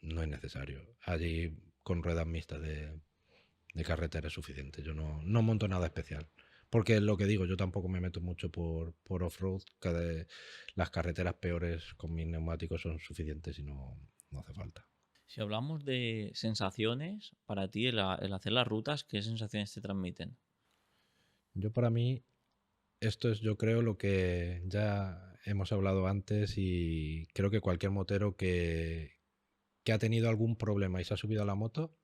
Speaker 1: no es necesario. Allí con ruedas mixtas de carretera es suficiente. Yo no monto nada especial. Porque lo que digo, yo tampoco me meto mucho por off-road. Las carreteras peores con mis neumáticos son suficientes y no hace falta.
Speaker 2: Si hablamos de sensaciones, para ti el hacer las rutas, ¿qué sensaciones te transmiten?
Speaker 1: Yo para mí, esto es yo creo lo que ya hemos hablado antes y creo que cualquier motero que ha tenido algún problema y se ha subido a la moto,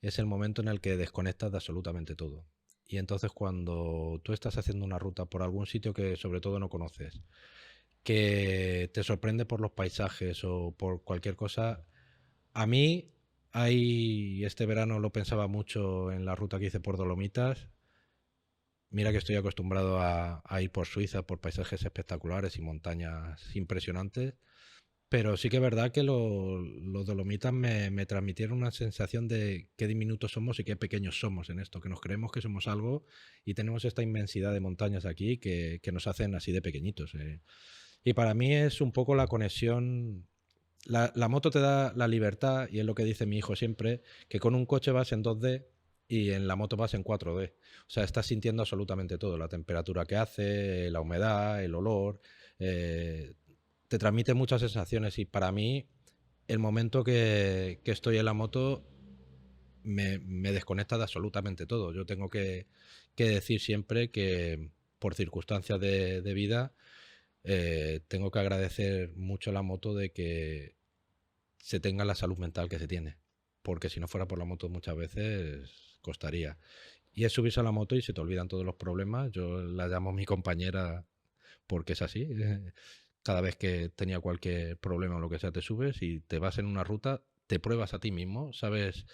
Speaker 1: es el momento en el que desconectas de absolutamente todo. Y entonces cuando tú estás haciendo una ruta por algún sitio que sobre todo no conoces, que te sorprende por los paisajes o por cualquier cosa, a mí este verano lo pensaba mucho en la ruta que hice por Dolomitas. Mira que estoy acostumbrado a ir por Suiza por paisajes espectaculares y montañas impresionantes. Pero sí que es verdad que los Dolomitas me transmitieron una sensación de qué diminutos somos y qué pequeños somos en esto, que nos creemos que somos algo y tenemos esta inmensidad de montañas aquí que nos hacen así de pequeñitos. Y para mí es un poco la conexión. La moto te da la libertad y es lo que dice mi hijo siempre, que con un coche vas en 2D y en la moto vas en 4D. O sea, estás sintiendo absolutamente todo, la temperatura que hace, la humedad, el olor. Te transmite muchas sensaciones y para mí el momento que estoy en la moto me desconecta de absolutamente todo. Yo tengo que decir siempre que por circunstancias de vida tengo que agradecer mucho a la moto de que se tenga la salud mental que se tiene, porque si no fuera por la moto muchas veces costaría. Y es subirse a la moto y se te olvidan todos los problemas. Yo la llamo mi compañera porque es así. Cada vez que tenía cualquier problema o lo que sea, te subes y te vas en una ruta, te pruebas a ti mismo, sabes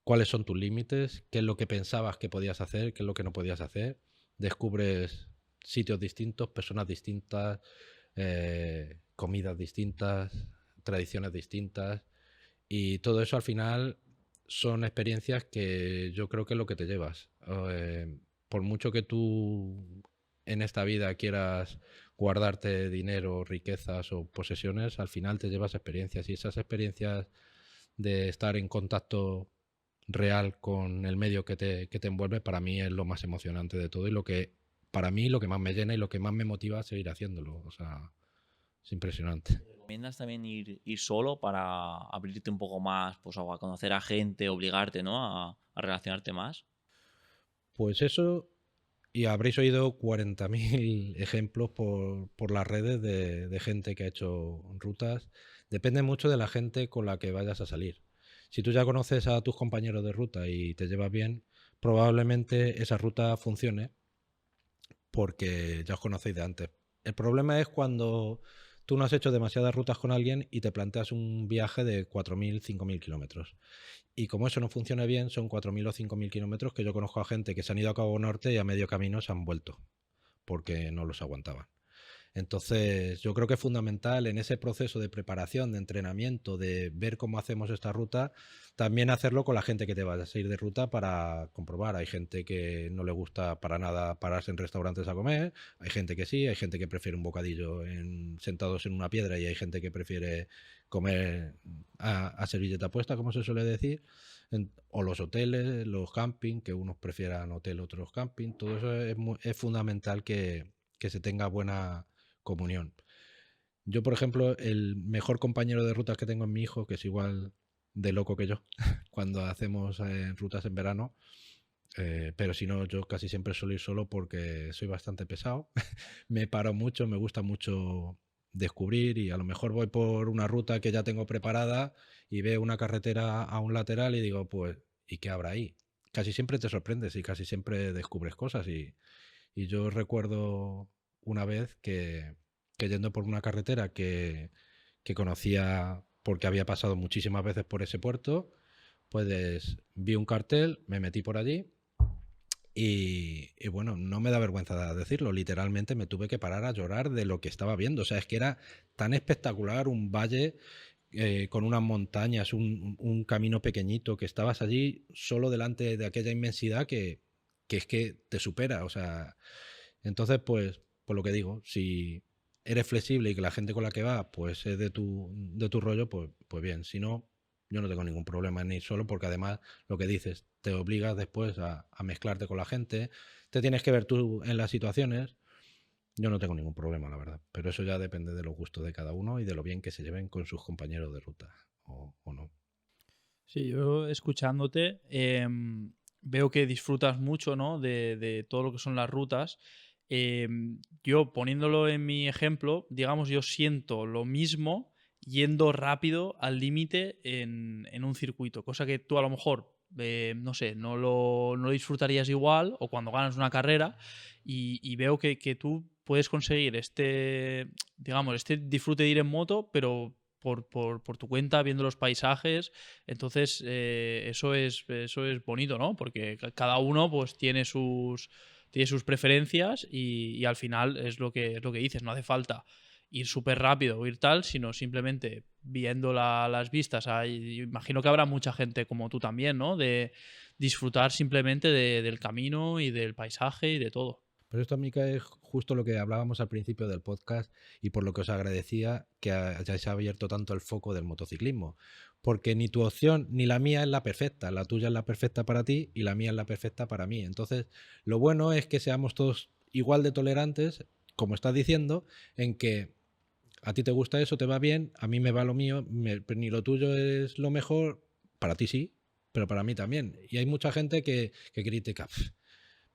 Speaker 1: cuáles son tus límites, qué es lo que pensabas que podías hacer, qué es lo que no podías hacer, descubres sitios distintos, personas distintas, comidas distintas, tradiciones distintas y todo eso al final son experiencias que yo creo que es lo que te llevas. Por mucho que tú en esta vida quieras guardarte dinero, riquezas o posesiones, al final te llevas experiencias y esas experiencias de estar en contacto real con el medio que te envuelve, para mí es lo más emocionante de todo y lo que, para mí, lo que más me llena y lo que más me motiva a seguir haciéndolo. O sea, es impresionante.
Speaker 2: ¿Recomiendas también ir solo para abrirte un poco más, pues a conocer a gente, obligarte, ¿no? a relacionarte más?
Speaker 1: Pues eso, y habréis oído 40.000 ejemplos por las redes de gente que ha hecho rutas. Depende mucho de la gente con la que vayas a salir. Si tú ya conoces a tus compañeros de ruta y te llevas bien, probablemente esa ruta funcione porque ya os conocéis de antes. El problema es cuando tú no has hecho demasiadas rutas con alguien y te planteas un viaje de 4.000, 5.000 kilómetros. Y como eso no funciona bien, son 4.000 o 5.000 kilómetros que yo conozco a gente que se han ido a Cabo Norte y a medio camino se han vuelto porque no los aguantaban. Entonces, yo creo que es fundamental en ese proceso de preparación, de entrenamiento, de ver cómo hacemos esta ruta, también hacerlo con la gente que te vayas a ir de ruta para comprobar. Hay gente que no le gusta para nada pararse en restaurantes a comer, hay gente que sí, hay gente que prefiere un bocadillo sentados en una piedra y hay gente que prefiere comer a servilleta puesta, como se suele decir. O los hoteles, los camping, que unos prefieran hotel, otros camping. Todo eso es fundamental que se tenga buena comunión. Yo, por ejemplo, el mejor compañero de rutas que tengo es mi hijo, que es igual de loco que yo, cuando hacemos rutas en verano. Pero si no, yo casi siempre suelo ir solo porque soy bastante pesado. Me paro mucho, me gusta mucho descubrir y a lo mejor voy por una ruta que ya tengo preparada y veo una carretera a un lateral y digo, pues, ¿y qué habrá ahí? Casi siempre te sorprendes y casi siempre descubres cosas y yo recuerdo una vez que yendo por una carretera que conocía porque había pasado muchísimas veces por ese puerto, pues vi un cartel, me metí por allí y bueno, no me da vergüenza decirlo, literalmente me tuve que parar a llorar de lo que estaba viendo. O sea, es que era tan espectacular un valle con unas montañas, un camino pequeñito, que estabas allí solo delante de aquella inmensidad que es que te supera. O sea, entonces, pues, por lo que digo, si eres flexible y que la gente con la que va, pues es de tu rollo, pues bien. Si no, yo no tengo ningún problema en ir solo, porque además, lo que dices, te obligas después a mezclarte con la gente, te tienes que ver tú en las situaciones. Yo no tengo ningún problema, la verdad. Pero eso ya depende de los gustos de cada uno y de lo bien que se lleven con sus compañeros de ruta o no.
Speaker 3: Sí, yo escuchándote veo que disfrutas mucho, ¿no? de todo lo que son las rutas. Yo poniéndolo en mi ejemplo, digamos, yo siento lo mismo yendo rápido al límite en un circuito, cosa que tú a lo mejor, no sé, no lo disfrutarías igual o cuando ganas una carrera y veo que tú puedes conseguir digamos, este disfrute de ir en moto, pero por tu cuenta, viendo los paisajes. Entonces, eso es bonito, ¿no? Porque cada uno pues tiene sus preferencias y al final es lo que dices, no hace falta ir súper rápido o ir tal, sino simplemente viendo las vistas. Imagino que habrá mucha gente como tú también, ¿no? De disfrutar simplemente del camino y del paisaje y de todo.
Speaker 1: Pero esto, Mica, es justo lo que hablábamos al principio del podcast y por lo que os agradecía que hayáis abierto tanto el foco del motociclismo. Porque ni tu opción ni la mía es la perfecta. La tuya es la perfecta para ti y la mía es la perfecta para mí. Entonces, lo bueno es que seamos todos igual de tolerantes, como estás diciendo, en que a ti te gusta eso, te va bien, a mí me va lo mío, ni lo tuyo es lo mejor, para ti sí, pero para mí también. Y hay mucha gente que critica.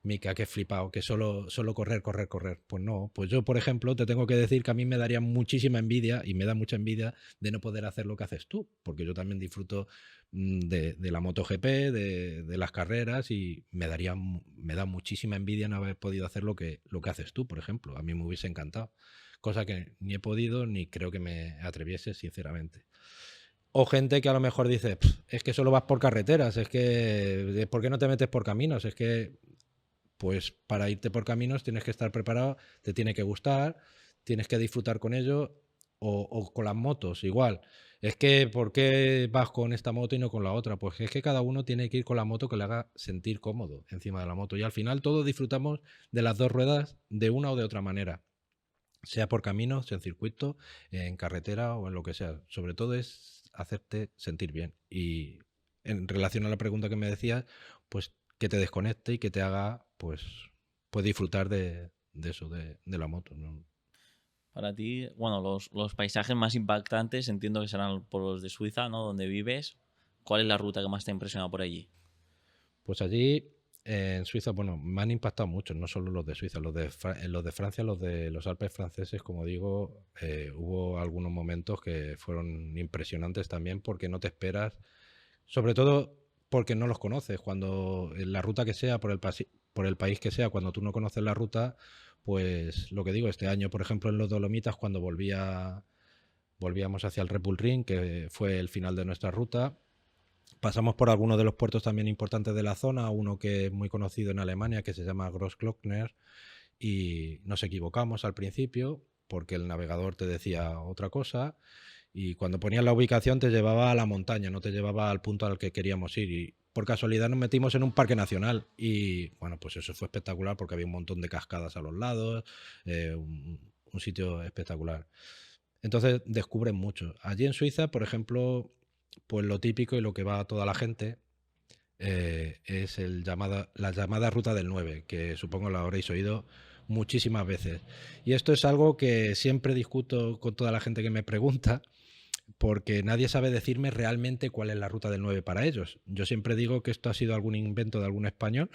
Speaker 1: Mica, qué flipado, que solo correr, correr, correr. Pues no, pues yo, por ejemplo, te tengo que decir que a mí me daría muchísima envidia y me da mucha envidia de no poder hacer lo que haces tú, porque yo también disfruto de la MotoGP, de las carreras y me da muchísima envidia no haber podido hacer lo que haces tú, por ejemplo. A mí me hubiese encantado, cosa que ni he podido ni creo que me atreviese, sinceramente. O gente que a lo mejor dice, es que solo vas por carreteras, es que, ¿por qué no te metes por caminos? Es que pues para irte por caminos tienes que estar preparado, te tiene que gustar, tienes que disfrutar con ello o con las motos igual. Es que, ¿por qué vas con esta moto y no con la otra? Pues es que cada uno tiene que ir con la moto que le haga sentir cómodo encima de la moto. Y al final todos disfrutamos de las dos ruedas de una o de otra manera. Sea por caminos, en circuito, en carretera o en lo que sea. Sobre todo es hacerte sentir bien. Y en relación a la pregunta que me decías, pues que te desconecte y que te haga pues disfrutar de eso, de la moto, ¿no?
Speaker 2: Para ti, bueno, los paisajes más impactantes entiendo que serán por los de Suiza, ¿no? Donde vives. ¿Cuál es la ruta que más te ha impresionado por allí?
Speaker 1: Pues allí en Suiza, bueno, me han impactado mucho, no solo los de Suiza, los de Francia, los de los Alpes franceses, como digo, hubo algunos momentos que fueron impresionantes también porque no te esperas, sobre todo porque no los conoces. Cuando en la ruta que sea, por el país que sea, cuando tú no conoces la ruta, pues lo que digo, este año, por ejemplo, en los Dolomitas, cuando volvíamos hacia el Red Bull Ring, que fue el final de nuestra ruta, pasamos por algunos de los puertos también importantes de la zona, uno que es muy conocido en Alemania, que se llama Großglockner, y nos equivocamos al principio porque el navegador te decía otra cosa y cuando ponías la ubicación te llevaba a la montaña, no te llevaba al punto al que queríamos ir. Y por casualidad nos metimos en un parque nacional y bueno, pues eso fue espectacular porque había un montón de cascadas a los lados, un sitio espectacular. Entonces descubren mucho. Allí en Suiza, por ejemplo, pues lo típico y lo que va a toda la gente es la llamada Ruta del 9, que supongo la habréis oído muchísimas veces. Y esto es algo que siempre discuto con toda la gente que me pregunta, porque nadie sabe decirme realmente cuál es la Ruta del 9 para ellos. Yo siempre digo que esto ha sido algún invento de algún español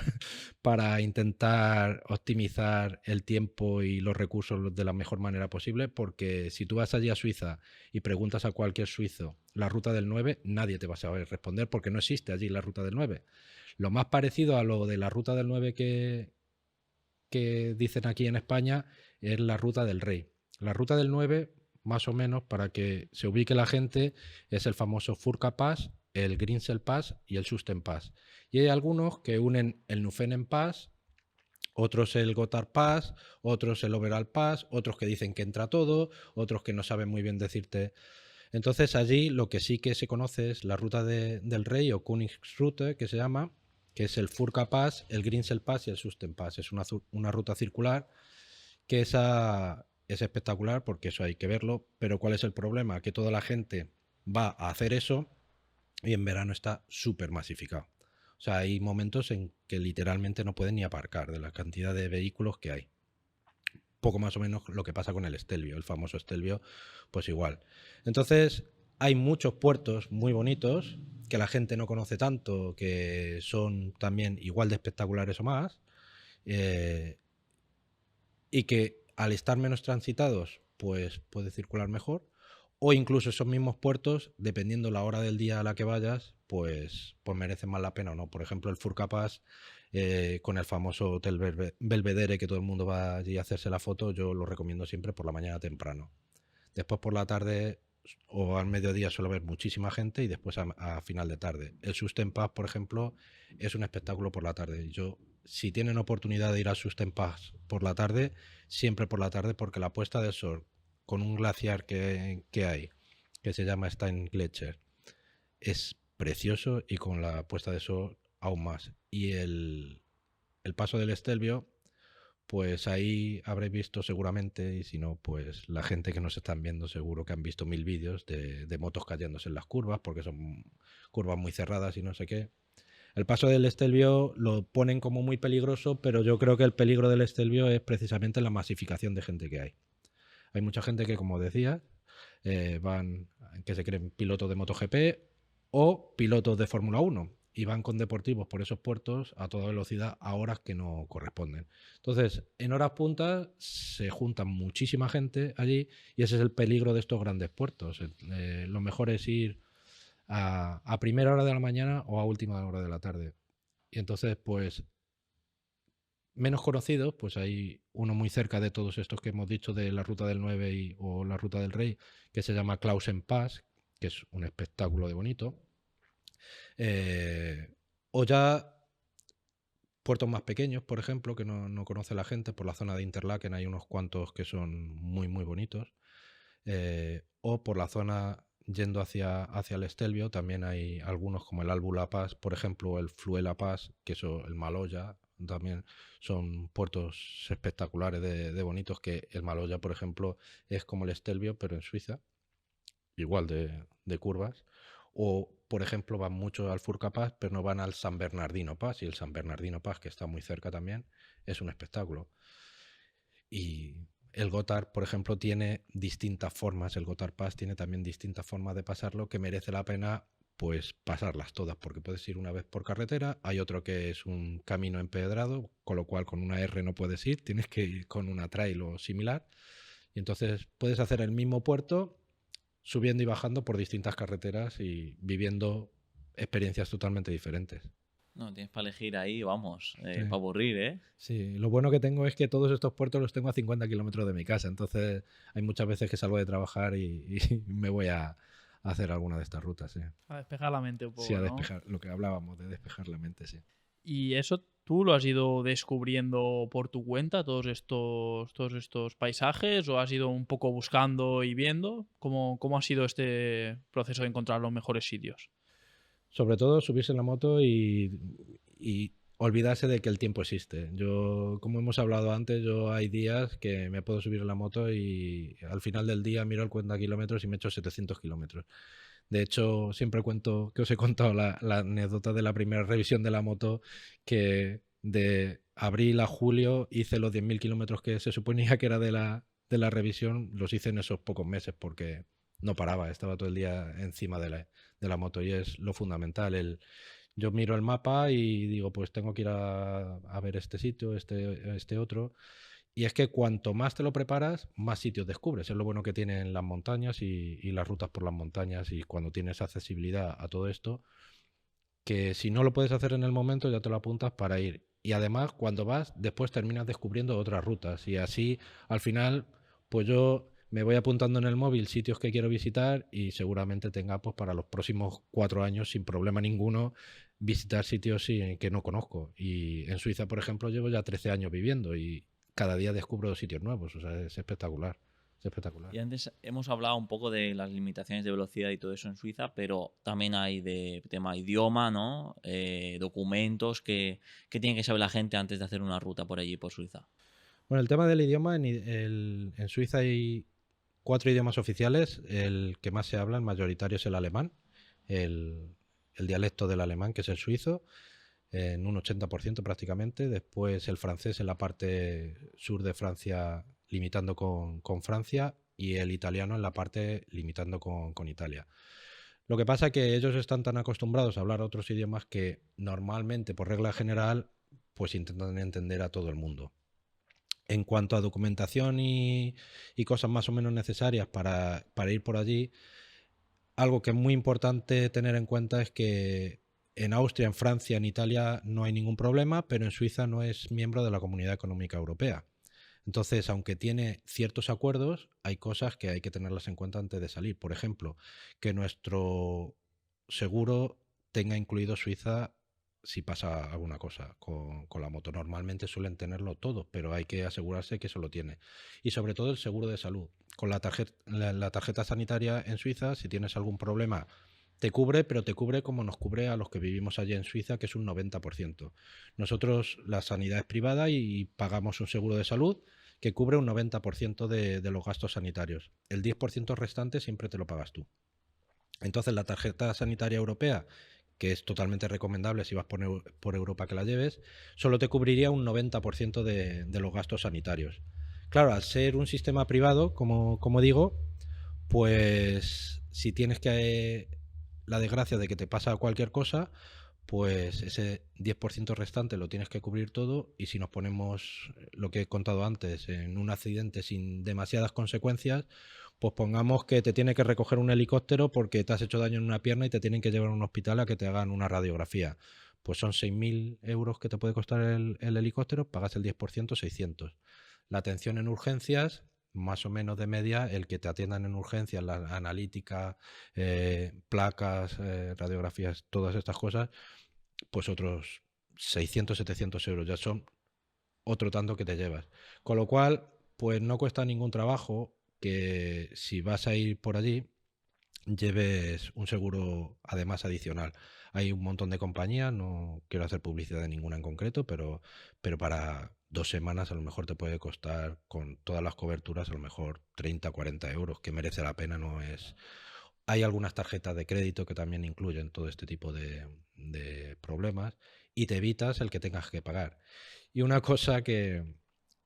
Speaker 1: para intentar optimizar el tiempo y los recursos de la mejor manera posible, porque si tú vas allí a Suiza y preguntas a cualquier suizo la Ruta del 9, nadie te va a saber responder porque no existe allí la Ruta del 9. Lo más parecido a lo de la Ruta del 9 que dicen aquí en España es la Ruta del Rey. La Ruta del 9, más o menos, para que se ubique la gente, es el famoso Furka Pass, el Grimsel Pass y el Susten Pass. Y hay algunos que unen el Nufenen Pass, otros el Gotthard Pass, otros el Overall Pass, otros que dicen que entra todo, otros que no saben muy bien decirte Entonces allí lo que sí que se conoce es la ruta del Rey o Königsroute, que se llama, que es el Furka Pass, el Grimsel Pass y el Susten Pass. Es una ruta circular que esa es espectacular porque eso hay que verlo, pero ¿cuál es el problema? Que toda la gente va a hacer eso y en verano está súper masificado. O sea, hay momentos en que literalmente no pueden ni aparcar de la cantidad de vehículos que hay. Poco más o menos lo que pasa con el Stelvio, el famoso Stelvio, pues igual. Entonces, hay muchos puertos muy bonitos que la gente no conoce tanto, que son también igual de espectaculares o más, eh, y que al estar menos transitados, pues puede circular mejor. O incluso esos mismos puertos, dependiendo la hora del día a la que vayas, pues merecen más la pena o no. Por ejemplo, el Furka Pass, con el famoso Hotel Belvedere, que todo el mundo va allí a hacerse la foto, yo lo recomiendo siempre por la mañana temprano. Después por la tarde o al mediodía suele haber muchísima gente y después a final de tarde. El Susten Pass, por ejemplo, es un espectáculo por la tarde. Yo, si tienen oportunidad de ir al Susten Pass por la tarde, siempre por la tarde, porque la puesta de sol con un glaciar que hay, que se llama Steingletscher, es precioso, y con la puesta de sol aún más. Y el paso del Stelvio, pues ahí habréis visto seguramente, y si no, pues la gente que nos están viendo seguro que han visto 1000 vídeos de motos cayéndose en las curvas, porque son curvas muy cerradas y no sé qué. El paso del Stelvio lo ponen como muy peligroso, pero yo creo que el peligro del Stelvio es precisamente la masificación de gente que hay. Hay mucha gente que, como decía, que se creen pilotos de MotoGP o pilotos de Fórmula 1 y van con deportivos por esos puertos a toda velocidad a horas que no corresponden. Entonces, en horas puntas se junta muchísima gente allí y ese es el peligro de estos grandes puertos. Lo mejor es ir a primera hora de la mañana o a última hora de la tarde. Y entonces, pues, menos conocidos, pues hay uno muy cerca de todos estos que hemos dicho de la Ruta del 9 o la Ruta del Rey, que se llama Clausen Pass, que es un espectáculo de bonito. O ya puertos más pequeños, por ejemplo, que no conoce la gente, por la zona de Interlaken hay unos cuantos que son muy, muy bonitos. O por la zona yendo hacia el Stelvio también hay algunos como el Albula Pass, por ejemplo, o el Fluela Pass, que eso, el Maloya, también son puertos espectaculares de bonitos, que el Maloya, por ejemplo, es como el Stelvio, pero en Suiza, igual de curvas. O, por ejemplo, van mucho al Furka Pass, pero no van al San Bernardino Pass, y el San Bernardino Pass, que está muy cerca también, es un espectáculo. Y el Gotthard, por ejemplo, tiene distintas formas. El Gotthard Pass tiene también distintas formas de pasarlo que merece la pena pues pasarlas todas, porque puedes ir una vez por carretera, hay otro que es un camino empedrado, con lo cual con una R no puedes ir, tienes que ir con una trail o similar, y entonces puedes hacer el mismo puerto subiendo y bajando por distintas carreteras y viviendo experiencias totalmente diferentes.
Speaker 2: No, tienes para elegir ahí, vamos,
Speaker 1: Sí.
Speaker 2: para aburrir, ¿eh?
Speaker 1: Sí, lo bueno que tengo es que todos estos puertos los tengo a 50 kilómetros de mi casa, entonces hay muchas veces que salgo de trabajar y me voy a hacer alguna de estas rutas, sí.
Speaker 3: A despejar la mente un poco,
Speaker 1: Sí, a
Speaker 3: ¿no?
Speaker 1: despejar, lo que hablábamos, de despejar la mente, sí.
Speaker 3: ¿Y eso tú lo has ido descubriendo por tu cuenta, todos estos paisajes, o has ido un poco buscando y viendo? ¿Cómo ha sido este proceso de encontrar los mejores sitios?
Speaker 1: Sobre todo subirse en la moto y olvidarse de que el tiempo existe. Yo, como hemos hablado antes, yo hay días que me puedo subir en la moto y al final del día miro el cuenta kilómetros y me echo 700 kilómetros. De hecho, siempre cuento que os he contado la anécdota de la primera revisión de la moto, que de abril a julio hice los 10.000 kilómetros que se suponía que era de la revisión, los hice en esos pocos meses porque no paraba, estaba todo el día encima de la moto, y es lo fundamental. Yo miro el mapa y digo, pues tengo que ir a ver este sitio, este otro. Y es que cuanto más te lo preparas, más sitios descubres. Es lo bueno que tienen las montañas y las rutas por las montañas. Y cuando tienes accesibilidad a todo esto, que si no lo puedes hacer en el momento, ya te lo apuntas para ir. Y además, cuando vas, después terminas descubriendo otras rutas. Y así, al final, pues yo me voy apuntando en el móvil sitios que quiero visitar y seguramente tenga, pues, para los próximos 4 años, sin problema ninguno, visitar sitios que no conozco. Y en Suiza, por ejemplo, llevo ya 13 años viviendo y cada día descubro sitios nuevos. O sea, es espectacular. Es espectacular.
Speaker 2: Y antes hemos hablado un poco de las limitaciones de velocidad y todo eso en Suiza, pero también hay de tema idioma, ¿no? Documentos que tiene que saber la gente antes de hacer una ruta por allí, por Suiza.
Speaker 1: Bueno, el tema del idioma, en Suiza hay 4 idiomas oficiales. El que más se habla, el mayoritario, es el alemán, el dialecto del alemán, que es el suizo, en un 80% prácticamente. Después el francés en la parte sur de Francia, limitando con Francia, y el italiano en la parte limitando con Italia. Lo que pasa es que ellos están tan acostumbrados a hablar otros idiomas que normalmente, por regla general, pues intentan entender a todo el mundo. En cuanto a documentación y cosas más o menos necesarias para ir por allí, algo que es muy importante tener en cuenta es que en Austria, en Francia, en Italia no hay ningún problema, pero en Suiza no es miembro de la Comunidad Económica Europea. Entonces, aunque tiene ciertos acuerdos, hay cosas que hay que tenerlas en cuenta antes de salir. Por ejemplo, que nuestro seguro tenga incluido Suiza si pasa alguna cosa con la moto. Normalmente suelen tenerlo todo, pero hay que asegurarse que eso lo tiene. Y sobre todo el seguro de salud. Con la tarjeta sanitaria en Suiza, si tienes algún problema, te cubre, pero te cubre como nos cubre a los que vivimos allí en Suiza, que es un 90%. Nosotros, la sanidad es privada y pagamos un seguro de salud que cubre un 90% de los gastos sanitarios. El 10% restante siempre te lo pagas tú. Entonces, la tarjeta sanitaria europea, que es totalmente recomendable si vas por Europa que la lleves, solo te cubriría un 90% de los gastos sanitarios. Claro, al ser un sistema privado, como digo, pues si tienes la desgracia de que te pasa cualquier cosa, pues ese 10% restante lo tienes que cubrir todo, y si nos ponemos, lo que he contado antes, en un accidente sin demasiadas consecuencias, pues pongamos que te tiene que recoger un helicóptero porque te has hecho daño en una pierna y te tienen que llevar a un hospital a que te hagan una radiografía. Pues son 6.000 euros que te puede costar el helicóptero, pagas el 10%, 600. La atención en urgencias, más o menos de media, el que te atiendan en urgencias, la analítica, placas, radiografías, todas estas cosas, pues otros 600, 700 euros. Ya son otro tanto que te llevas. Con lo cual, pues no cuesta ningún trabajo que si vas a ir por allí, lleves un seguro además adicional. Hay un montón de compañías, no quiero hacer publicidad de ninguna en concreto, pero para 2 semanas a lo mejor te puede costar, con todas las coberturas, a lo mejor 30, 40 euros, que merece la pena, no es... Hay algunas tarjetas de crédito que también incluyen todo este tipo de problemas, y te evitas el que tengas que pagar. Y una cosa que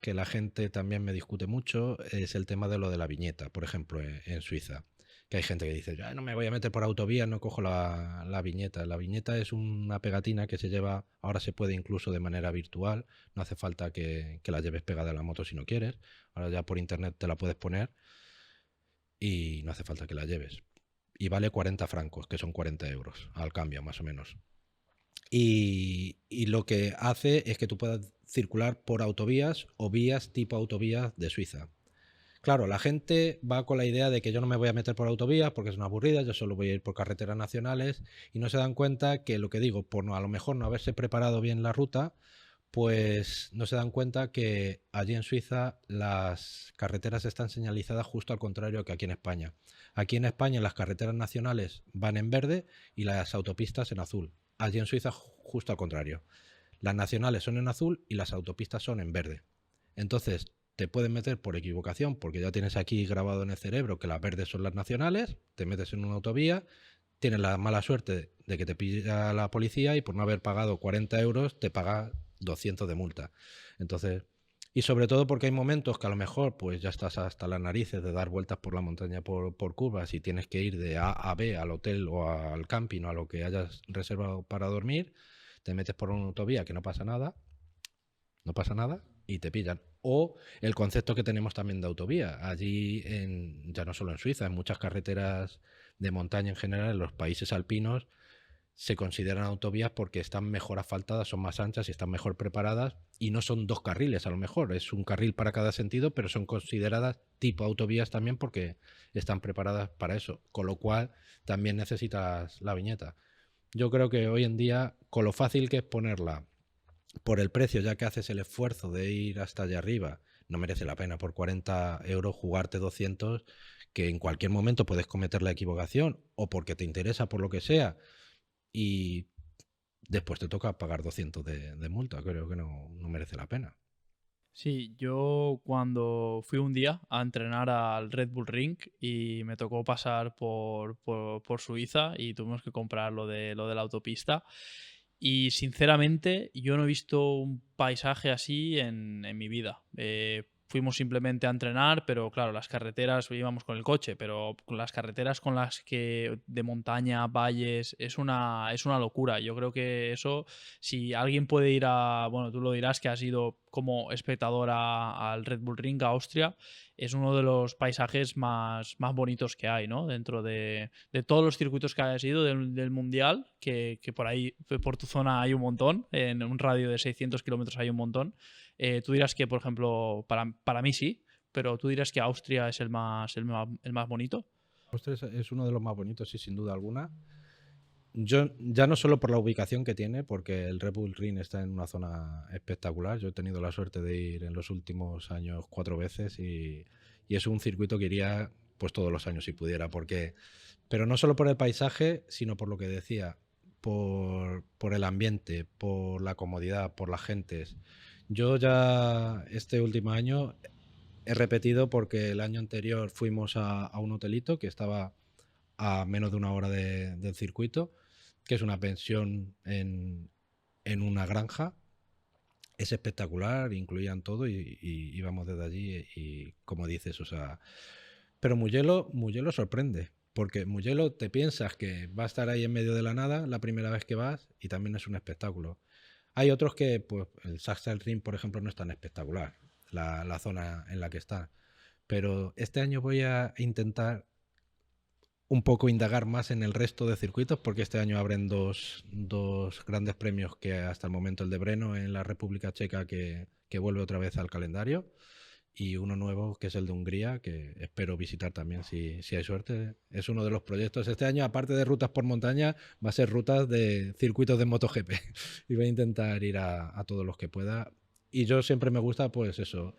Speaker 1: la gente también me discute mucho es el tema de lo de la viñeta, por ejemplo, en Suiza. Que hay gente que dice, no me voy a meter por autovía, no cojo la viñeta. La viñeta es una pegatina que se lleva, ahora se puede incluso de manera virtual, no hace falta que la lleves pegada a la moto si no quieres. Ahora ya por internet te la puedes poner y no hace falta que la lleves. Y vale 40 francos, que son 40 euros al cambio, más o menos. Y lo que hace es que tú puedas circular por autovías o vías tipo autovías de Suiza. Claro, la gente va con la idea de que yo no me voy a meter por autovías porque es una aburrida, yo solo voy a ir por carreteras nacionales, y no se dan cuenta que, lo que digo, por a lo mejor no haberse preparado bien la ruta, pues no se dan cuenta que allí en Suiza las carreteras están señalizadas justo al contrario que aquí en España. Aquí en España las carreteras nacionales van en verde y las autopistas en azul. Allí en Suiza justo al contrario. Las nacionales son en azul y las autopistas son en verde. Entonces te pueden meter por equivocación porque ya tienes aquí grabado en el cerebro que las verdes son las nacionales, te metes en una autovía, tienes la mala suerte de que te pilla la policía y por no haber pagado 40 euros te paga 200 de multa. Entonces, y sobre todo porque hay momentos que a lo mejor pues ya estás hasta las narices de dar vueltas por la montaña por curvas y tienes que ir de A a B, al hotel o al camping o a lo que hayas reservado para dormir, te metes por una autovía que no pasa nada y te pillan. O el concepto que tenemos también de autovía. Allí, ya no solo en Suiza, en muchas carreteras de montaña en general, en los países alpinos, se consideran autovías porque están mejor asfaltadas, son más anchas y están mejor preparadas, y no son 2 carriles a lo mejor, es un carril para cada sentido, pero son consideradas tipo autovías también porque están preparadas para eso, con lo cual también necesitas la viñeta. Yo creo que hoy en día, con lo fácil que es ponerla, por el precio, ya que haces el esfuerzo de ir hasta allá arriba, no merece la pena por 40 euros jugarte 200, que en cualquier momento puedes cometer la equivocación o porque te interesa por lo que sea y después te toca pagar 200 de multa. Creo que no merece la pena.
Speaker 3: Sí, yo cuando fui un día a entrenar al Red Bull Ring y me tocó pasar por Suiza y tuvimos que comprar lo de la autopista. Y sinceramente, yo no he visto un paisaje así en mi vida. Fuimos simplemente a entrenar, pero claro, las carreteras, íbamos con el coche, pero con las carreteras con las que de montaña, valles, es una locura. Yo creo que eso, si alguien puede ir a, bueno, tú lo dirás que has ido como espectador al Red Bull Ring, a Austria, es uno de los paisajes más bonitos que hay, ¿no? Dentro de todos los circuitos que hayas ido del Mundial, que por ahí, por tu zona hay un montón, en un radio de 600 kilómetros hay un montón. Tú dirás que, por ejemplo, para mí sí, pero tú dirás que Austria es el más bonito.
Speaker 1: Austria es uno de los más bonitos, sí, sin duda alguna. Yo ya no solo por la ubicación que tiene, porque el Red Bull Ring está en una zona espectacular. Yo he tenido la suerte de ir en los últimos años 4 veces y es un circuito que iría pues todos los años si pudiera, pero no solo por el paisaje, sino por lo que decía, por el ambiente, por la comodidad, por las gentes. Yo ya este último año he repetido porque el año anterior fuimos a un hotelito que estaba a menos de una hora del circuito, que es una pensión en una granja. Es espectacular, incluían todo y íbamos desde allí y como dices, o sea... Pero Mugello sorprende, porque Mugello te piensas que va a estar ahí en medio de la nada la primera vez que vas y también es un espectáculo. Hay otros que, pues el Sachsenring, por ejemplo, no es tan espectacular, la zona en la que está. Pero este año voy a intentar un poco indagar más en el resto de circuitos, porque este año abren dos grandes premios, que hasta el momento el de Brno en la República Checa, que vuelve otra vez al calendario, y uno nuevo que es el de Hungría, que espero visitar también si hay suerte. Es uno de los proyectos este año, aparte de rutas por montaña, va a ser rutas de circuitos de MotoGP y voy a intentar ir a todos los que pueda. Y yo siempre me gusta pues eso,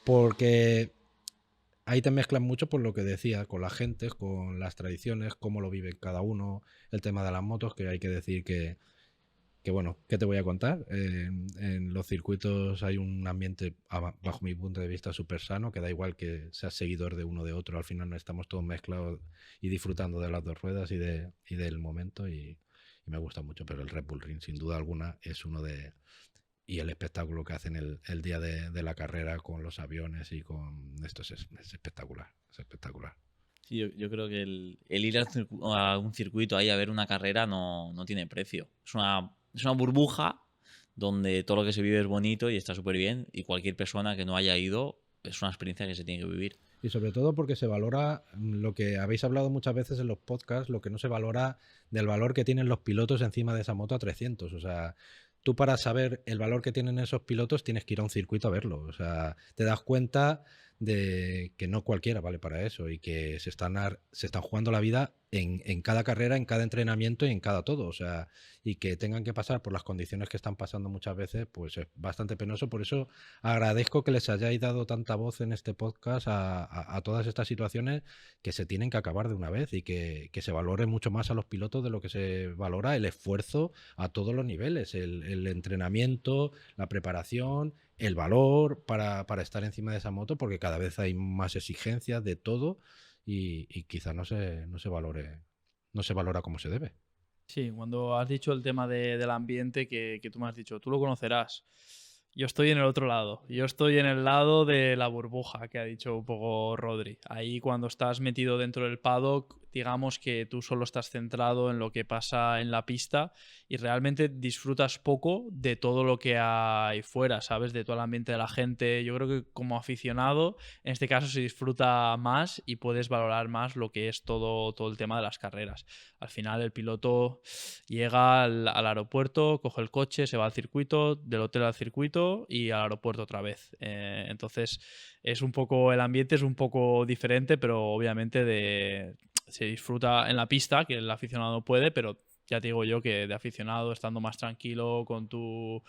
Speaker 1: porque ahí te mezclan mucho por lo que decía, con las gentes, con las tradiciones, cómo lo vive cada uno, el tema de las motos, que hay que decir que bueno, ¿qué te voy a contar? En los circuitos hay un ambiente, bajo mi punto de vista, súper sano, que da igual que seas seguidor de uno o de otro, al final no estamos todos mezclados y disfrutando de las dos ruedas y del momento y me gusta mucho, pero el Red Bull Ring sin duda alguna es uno de... Y el espectáculo que hacen el día de la carrera con los aviones y con esto es espectacular, es espectacular.
Speaker 2: Sí, yo creo que el ir a un circuito ahí a ver una carrera no tiene precio. Es una burbuja donde todo lo que se vive es bonito y está súper bien, y cualquier persona que no haya ido es una experiencia que se tiene que vivir.
Speaker 1: Y sobre todo porque se valora lo que habéis hablado muchas veces en los podcasts, lo que no se valora del valor que tienen los pilotos encima de esa moto a 300. O sea, tú para saber el valor que tienen esos pilotos tienes que ir a un circuito a verlo. O sea, te das cuenta de que no cualquiera vale para eso y que se están jugando la vida en cada carrera, en cada entrenamiento y en cada todo. O sea, y que tengan que pasar por las condiciones que están pasando muchas veces, pues es bastante penoso. Por eso agradezco que les hayáis dado tanta voz en este podcast a todas estas situaciones que se tienen que acabar de una vez y que se valore mucho más a los pilotos de lo que se valora el esfuerzo a todos los niveles, el entrenamiento, la preparación, el valor para estar encima de esa moto, porque cada vez hay más exigencias de todo y quizás no se valora como se debe.
Speaker 3: Sí, cuando has dicho el tema del ambiente que tú me has dicho, tú lo conocerás. Yo estoy en el otro lado. Yo estoy en el lado de la burbuja que ha dicho un poco Rodri. Ahí cuando estás metido dentro del paddock, digamos que tú solo estás centrado en lo que pasa en la pista y realmente disfrutas poco de todo lo que hay fuera, ¿sabes? De todo el ambiente de la gente. Yo creo que como aficionado, en este caso se disfruta más y puedes valorar más lo que es todo el tema de las carreras. Al final el piloto llega al aeropuerto, coge el coche, se va al circuito, del hotel al circuito y al aeropuerto otra vez. Entonces es un poco, el ambiente es un poco diferente, pero obviamente se disfruta en la pista, que el aficionado puede, pero ya te digo yo que de aficionado, estando más tranquilo con tu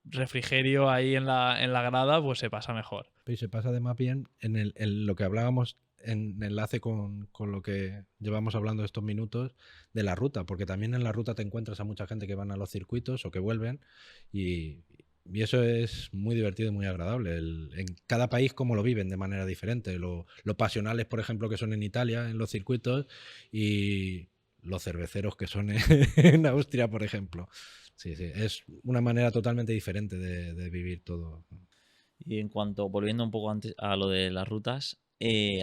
Speaker 3: refrigerio ahí en la grada, pues se pasa mejor.
Speaker 1: Y se pasa además bien en lo que hablábamos en enlace con lo que llevamos hablando estos minutos de la ruta, porque también en la ruta te encuentras a mucha gente que van a los circuitos o que vuelven y eso es muy divertido y muy agradable. En cada país cómo lo viven de manera diferente. Lo pasionales, por ejemplo, que son en Italia, en los circuitos, y los cerveceros que son en Austria, por ejemplo. Sí, sí, es una manera totalmente diferente de vivir todo.
Speaker 2: Y en cuanto, volviendo un poco antes a lo de las rutas,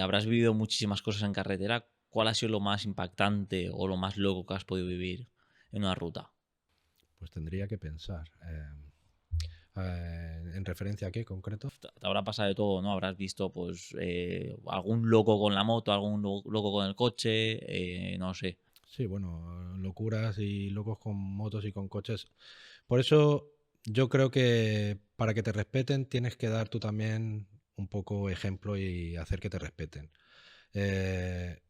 Speaker 2: habrás vivido muchísimas cosas en carretera. ¿Cuál ha sido lo más impactante o lo más loco que has podido vivir en una ruta?
Speaker 1: Pues tendría que pensar. ¿En referencia a qué concreto?
Speaker 2: Te habrá pasado de todo, ¿no? Habrás visto, pues, algún loco con la moto, algún loco con el coche, no sé.
Speaker 1: Sí, bueno, locuras y locos con motos y con coches. Por eso yo creo que para que te respeten tienes que dar tú también un poco ejemplo y hacer que te respeten. Eh,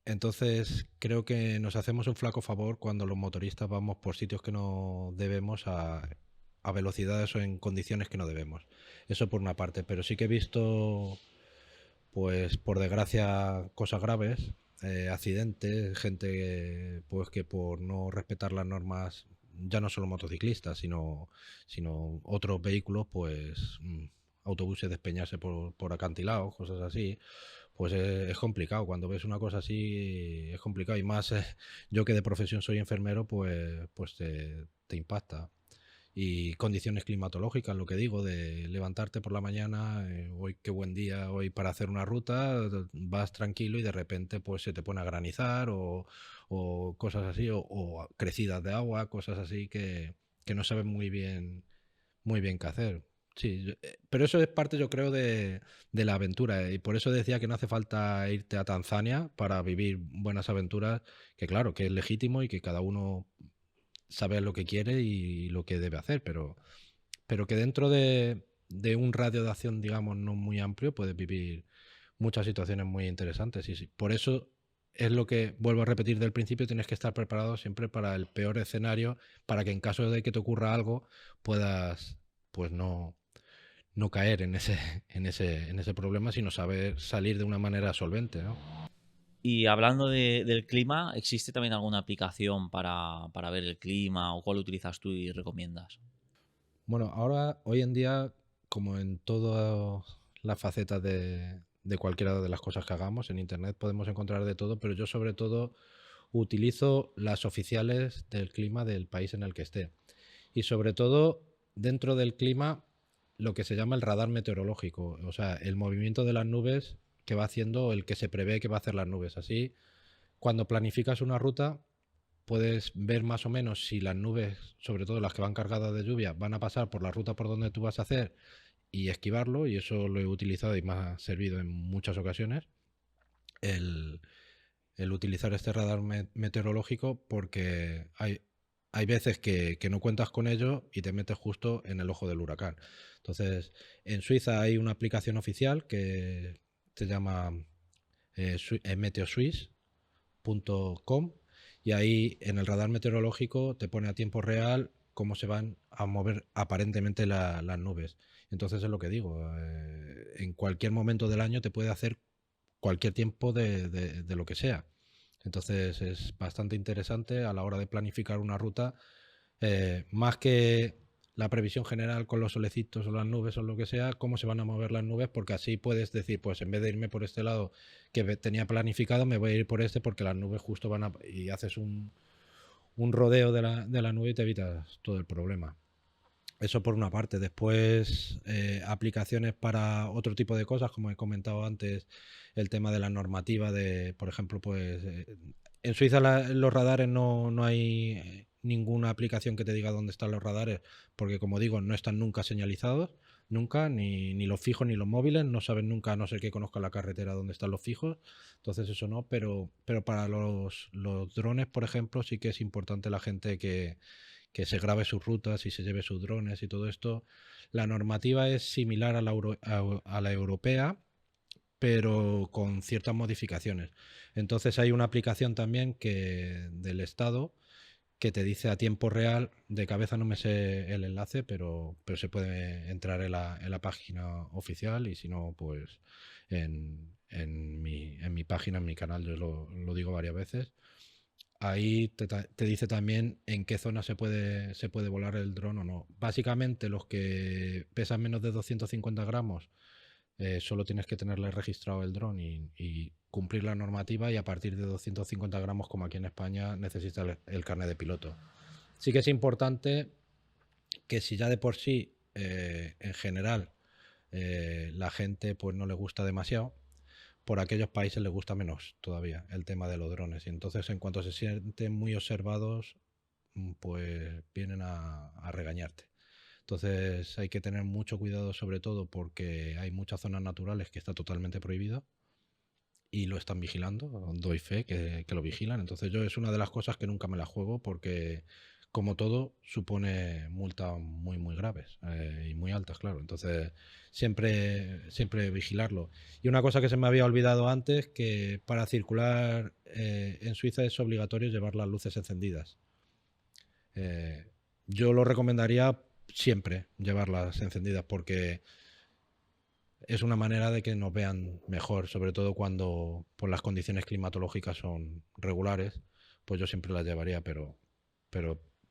Speaker 1: entonces creo que nos hacemos un flaco favor cuando los motoristas vamos por sitios que no debemos a velocidades o en condiciones que no debemos. Eso por una parte, pero sí que he visto, pues por desgracia, cosas graves, accidentes, gente pues que por no respetar las normas, ya no solo motociclistas, sino otros vehículos, pues autobuses despeñarse por acantilados, cosas así, pues es complicado. Cuando ves una cosa así es complicado y más yo que de profesión soy enfermero, pues te impacta. Y condiciones climatológicas, lo que digo, de levantarte por la mañana, hoy qué buen día, hoy para hacer una ruta, vas tranquilo y de repente pues se te pone a granizar o cosas así, o crecidas de agua, cosas así que no sabes muy bien qué hacer. Sí, pero eso es parte, yo creo, de la aventura. Y por eso decía que no hace falta irte a Tanzania para vivir buenas aventuras, que claro, que es legítimo y que cada uno sabe lo que quiere y lo que debe hacer, pero que dentro de un radio de acción, digamos, no muy amplio, puedes vivir muchas situaciones muy interesantes. Y sí, por eso es lo que vuelvo a repetir del principio, tienes que estar preparado siempre para el peor escenario, para que en caso de que te ocurra algo, puedas, pues no caer en ese problema, sino saber salir de una manera solvente, ¿no?
Speaker 2: Y hablando del clima, ¿existe también alguna aplicación para ver el clima o cuál utilizas tú y recomiendas?
Speaker 1: Bueno, ahora, hoy en día, como en todas las facetas de cualquiera de las cosas que hagamos, en Internet podemos encontrar de todo, pero yo sobre todo utilizo las oficiales del clima del país en el que esté. Y sobre todo, dentro del clima, lo que se llama el radar meteorológico, o sea, el movimiento de las nubes que va haciendo el que se prevé que va a hacer las nubes. Así, cuando planificas una ruta, puedes ver más o menos si las nubes, sobre todo las que van cargadas de lluvia, van a pasar por la ruta por donde tú vas a hacer y esquivarlo, y eso lo he utilizado y me ha servido en muchas ocasiones, el, el utilizar este radar meteorológico, porque hay veces que no cuentas con ello y te metes justo en el ojo del huracán. Entonces, en Suiza hay una aplicación oficial que se llama meteoswiss.com, y ahí en el radar meteorológico te pone a tiempo real cómo se van a mover aparentemente las nubes. Entonces es lo que digo, en cualquier momento del año te puede hacer cualquier tiempo de lo que sea. Entonces es bastante interesante a la hora de planificar una ruta, más que la previsión general con los solecitos o las nubes o lo que sea, cómo se van a mover las nubes, porque así puedes decir, pues en vez de irme por este lado que tenía planificado, me voy a ir por este porque las nubes justo van a... y haces un rodeo de la nube y te evitas todo el problema. Eso por una parte. Después, aplicaciones para otro tipo de cosas, como he comentado antes, el tema de la normativa de, por ejemplo, pues en Suiza los radares no hay ninguna aplicación que te diga dónde están los radares, porque como digo, no están nunca señalizados, nunca, ni los fijos ni los móviles, no saben nunca, a no ser que conozcan la carretera dónde están los fijos, entonces eso no, pero para los drones, por ejemplo, sí que es importante la gente que se grabe sus rutas y se lleve sus drones y todo esto. La normativa es similar a la europea, pero con ciertas modificaciones. Entonces hay una aplicación también del Estado que te dice a tiempo real, de cabeza no me sé el enlace, pero se puede entrar en la página oficial, y si no, pues en mi página, en mi canal, yo lo digo varias veces. Ahí te dice también en qué zona se puede volar el dron o no. Básicamente los que pesan menos de 250 gramos, solo tienes que tenerle registrado el dron y cumplir la normativa, y a partir de 250 gramos, como aquí en España, necesitas el carnet de piloto. Sí que es importante que, si ya de por sí, en general, la gente pues no le gusta demasiado, por aquellos países les gusta menos todavía el tema de los drones. Y entonces, en cuanto se sienten muy observados, pues vienen a regañarte. Entonces hay que tener mucho cuidado, sobre todo porque hay muchas zonas naturales que está totalmente prohibido y lo están vigilando. Doy fe que lo vigilan. Entonces yo, es una de las cosas que nunca me la juego, porque como todo supone multas muy muy graves, y muy altas, claro. Entonces siempre vigilarlo. Y una cosa que se me había olvidado antes, que para circular en Suiza es obligatorio llevar las luces encendidas. Eh, yo lo recomendaría siempre llevarlas encendidas, porque es una manera de que nos vean mejor, sobre todo cuando pues, las condiciones climatológicas son regulares. Pues yo siempre las llevaría, pero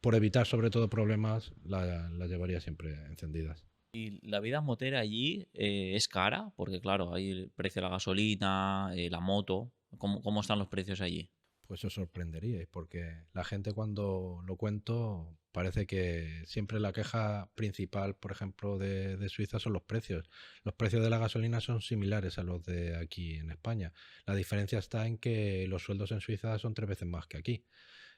Speaker 1: por evitar sobre todo problemas, las llevaría siempre encendidas.
Speaker 2: ¿Y la vida motera allí es cara? Porque claro, hay el precio de la gasolina, la moto. ¿Cómo están los precios allí?
Speaker 1: Pues os sorprenderíais, porque la gente, cuando lo cuento, parece que siempre la queja principal, por ejemplo, de Suiza son los precios. Los precios de la gasolina son similares a los de aquí en España. La diferencia está en que los sueldos en Suiza son 3 veces más que aquí.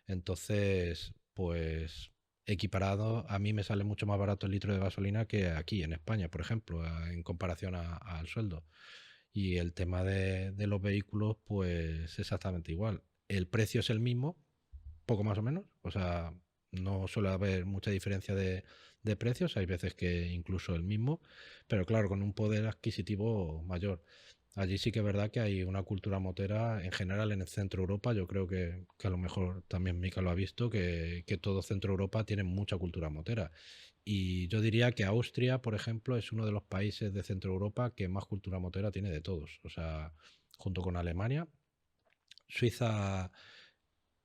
Speaker 1: Entonces, pues equiparado, a mí me sale mucho más barato el litro de gasolina que aquí en España, por ejemplo, en comparación al sueldo. Y el tema de los vehículos, pues exactamente igual. El precio es el mismo, poco más o menos. O sea, no suele haber mucha diferencia de precios. Hay veces que incluso el mismo, pero claro, con un poder adquisitivo mayor. Allí sí que es verdad que hay una cultura motera en general en el centro Europa. Yo creo que a lo mejor también Mika lo ha visto, que todo centro Europa tiene mucha cultura motera. Y yo diría que Austria, por ejemplo, es uno de los países de Centro Europa que más cultura motera tiene de todos. O sea, junto con Alemania. Suiza,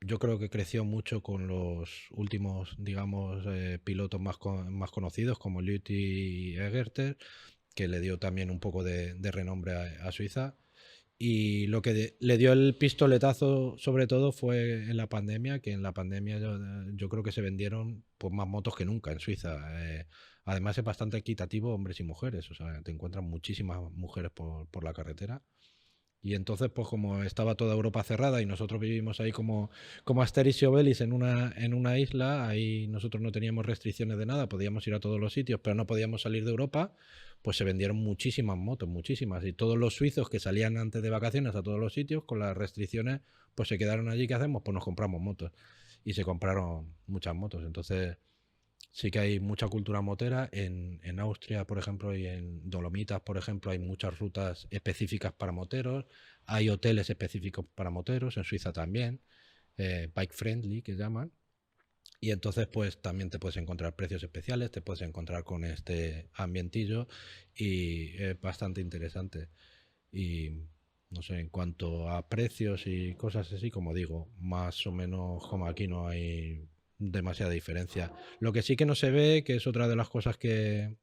Speaker 1: yo creo que creció mucho con los últimos, digamos, pilotos más conocidos, como Lüthi y Egerter, que le dio también un poco de renombre a Suiza. Y lo que le dio el pistoletazo sobre todo fue en la pandemia, que en la pandemia yo creo que se vendieron pues más motos que nunca en Suiza. Además es bastante equitativo, hombres y mujeres, o sea, te encuentran muchísimas mujeres por la carretera. Y entonces, pues como estaba toda Europa cerrada y nosotros vivimos ahí como Asterix y Obelix en una isla, ahí nosotros no teníamos restricciones de nada, podíamos ir a todos los sitios, pero no podíamos salir de Europa, pues se vendieron muchísimas motos, muchísimas. Y todos los suizos que salían antes de vacaciones a todos los sitios, con las restricciones, pues se quedaron allí. ¿Qué hacemos? Pues nos compramos motos. Y se compraron muchas motos. Entonces, sí que hay mucha cultura motera. En Austria, por ejemplo, y en Dolomitas, por ejemplo, hay muchas rutas específicas para moteros. Hay hoteles específicos para moteros. En Suiza también. Bike friendly, que llaman. Y entonces, pues también te puedes encontrar precios especiales, te puedes encontrar con este ambientillo, y es bastante interesante. Y no sé, en cuanto a precios y cosas así, como digo, más o menos como aquí no hay demasiada diferencia. Lo que sí que no se ve, que es otra de las cosas que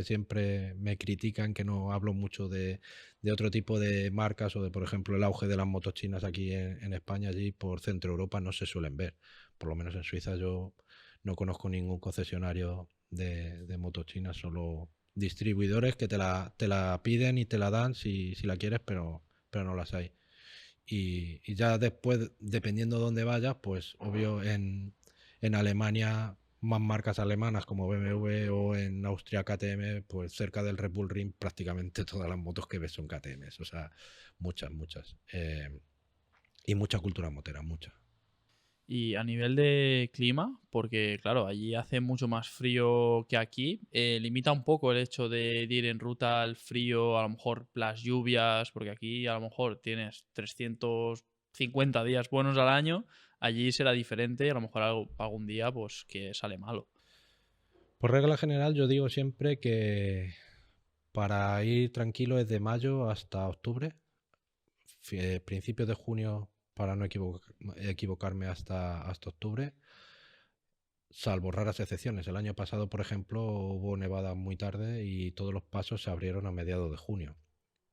Speaker 1: siempre me critican, que no hablo mucho de otro tipo de marcas, o de, por ejemplo, el auge de las motos chinas aquí en España. Allí por Centro Europa no se suelen ver. Por lo menos en Suiza yo no conozco ningún concesionario de motos chinas, solo distribuidores que te la piden y te la dan si la quieres, pero no las hay. Y ya después, dependiendo de dónde vayas, pues obvio en Alemania más marcas alemanas como BMW, o en Austria KTM, pues cerca del Red Bull Ring prácticamente todas las motos que ves son KTMs, o sea, muchas. Y mucha cultura motera, mucha.
Speaker 3: Y a nivel de clima, porque claro, allí hace mucho más frío que aquí, limita un poco el hecho de ir en ruta al frío, a lo mejor las lluvias, porque aquí a lo mejor tienes 350 días buenos al año, allí será diferente y a lo mejor algún día pues que sale malo.
Speaker 1: Por regla general, yo digo siempre que para ir tranquilo es de mayo hasta octubre, principios de junio para no equivocarme hasta octubre, salvo raras excepciones. El año pasado, por ejemplo, hubo nevada muy tarde y todos los pasos se abrieron a mediados de junio,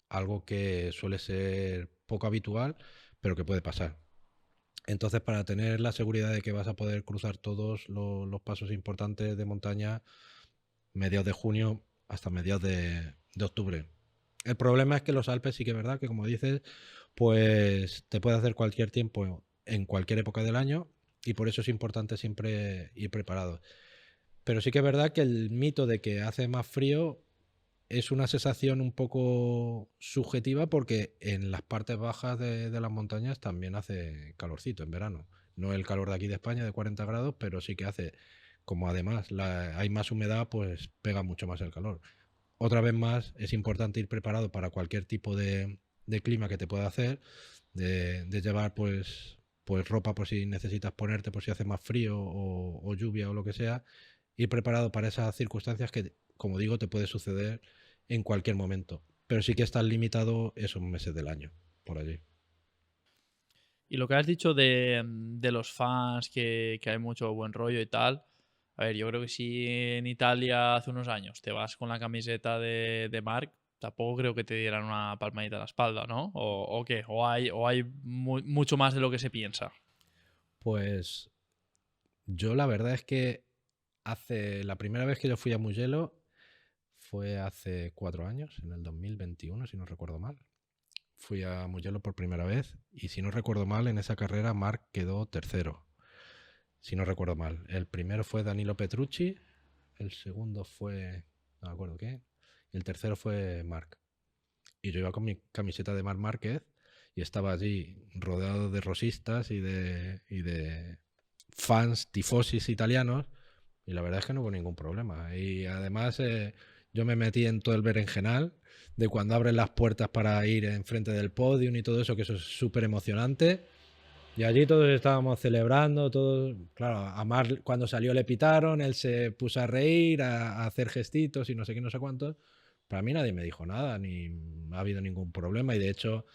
Speaker 1: algo que suele ser poco habitual, pero que puede pasar. Entonces, para tener la seguridad de que vas a poder cruzar todos los pasos importantes de montaña, mediados de junio hasta mediados de octubre. El problema es que los Alpes sí que es verdad que, como dices, pues te puede hacer cualquier tiempo en cualquier época del año y por eso es importante siempre ir preparado. Pero sí que es verdad que el mito de que hace más frío es una sensación un poco subjetiva porque en las partes bajas de las montañas también hace calorcito en verano. No el calor de aquí de España de 40 grados, pero sí que hace, como además hay más humedad, pues pega mucho más el calor. Otra vez más, es importante ir preparado para cualquier tipo de clima que te pueda hacer, de llevar pues ropa por si necesitas ponerte, por si hace más frío o lluvia o lo que sea, ir preparado para esas circunstancias que, como digo, te puede suceder en cualquier momento. Pero sí que estás limitado esos meses del año, por allí.
Speaker 3: Y lo que has dicho de los fans, que hay mucho buen rollo y tal. A ver, yo creo que si en Italia hace unos años te vas con la camiseta de Marc, tampoco creo que te dieran una palmadita a la espalda, ¿no? ¿O qué? ¿O hay mucho más de lo que se piensa?
Speaker 1: Pues yo la verdad es que la primera vez que yo fui a Mugello fue hace 4 años, en el 2021, si no recuerdo mal. Fui a Mugello por primera vez y si no recuerdo mal, en esa carrera Marc quedó tercero. Si no recuerdo mal. El primero fue Danilo Petrucci, el segundo fue, no me acuerdo qué, y el tercero fue Marc. Y yo iba con mi camiseta de Marc Márquez y estaba allí rodeado de rosistas y de fans, tifosis italianos, y la verdad es que no hubo ningún problema. Y además yo me metí en todo el berenjenal de cuando abren las puertas para ir enfrente del podium y todo eso, que eso es súper emocionante. Y allí todos estábamos celebrando, todos, claro, a Marc cuando salió le pitaron, él se puso a reír, a hacer gestitos y no sé qué, no sé cuántos. Para mí nadie me dijo nada, ni ha habido ningún problema y de hecho,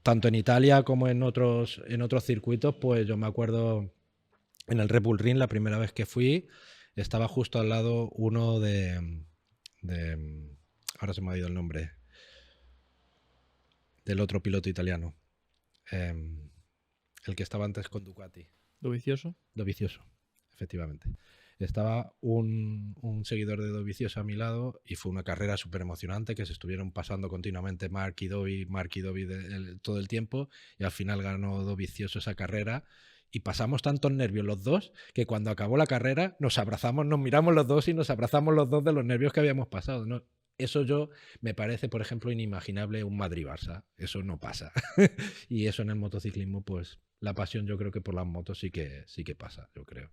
Speaker 1: tanto en Italia como en otros circuitos, pues yo me acuerdo en el Red Bull Ring la primera vez que fui, estaba justo al lado uno de ahora se me ha ido el nombre, del otro piloto italiano, el que estaba antes con Ducati.
Speaker 3: ¿Dovizioso?
Speaker 1: Dovizioso, efectivamente. Estaba un seguidor de Dovizioso a mi lado y fue una carrera súper emocionante que se estuvieron pasando continuamente Marc y Dovi todo el tiempo y al final ganó Dovizioso esa carrera y pasamos tantos nervios los dos que cuando acabó la carrera nos abrazamos, nos miramos los dos y nos abrazamos los dos de los nervios que habíamos pasado, ¿no? Eso me parece, por ejemplo, inimaginable un Madrid-Barça. Eso no pasa. Y eso en el motociclismo, pues la pasión yo creo que por las motos sí que pasa, yo creo.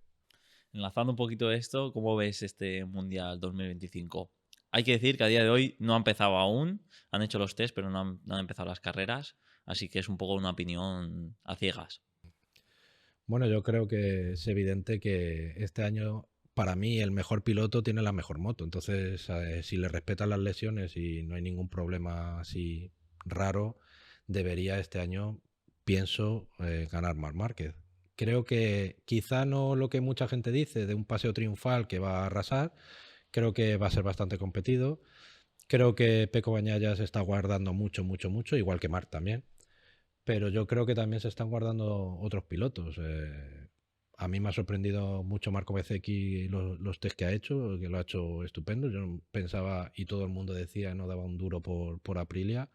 Speaker 2: Enlazando un poquito esto, ¿cómo ves este Mundial 2025? Hay que decir que a día de hoy no ha empezado aún, han hecho los test, pero no han empezado las carreras, así que es un poco una opinión a ciegas.
Speaker 1: Bueno, yo creo que es evidente que este año, para mí, el mejor piloto tiene la mejor moto. Entonces, si le respetan las lesiones y no hay ningún problema así raro, debería este año, pienso, ganar Marc Márquez. Creo que quizá no lo que mucha gente dice de un paseo triunfal que va a arrasar, creo que va a ser bastante competido. Creo que Peco Bañaya se está guardando mucho, mucho, mucho, igual que Marc también. Pero yo creo que también se están guardando otros pilotos. A mí me ha sorprendido mucho Marco Bezzecchi los test que ha hecho, que lo ha hecho estupendo. Yo pensaba, y todo el mundo decía, no daba un duro por Aprilia.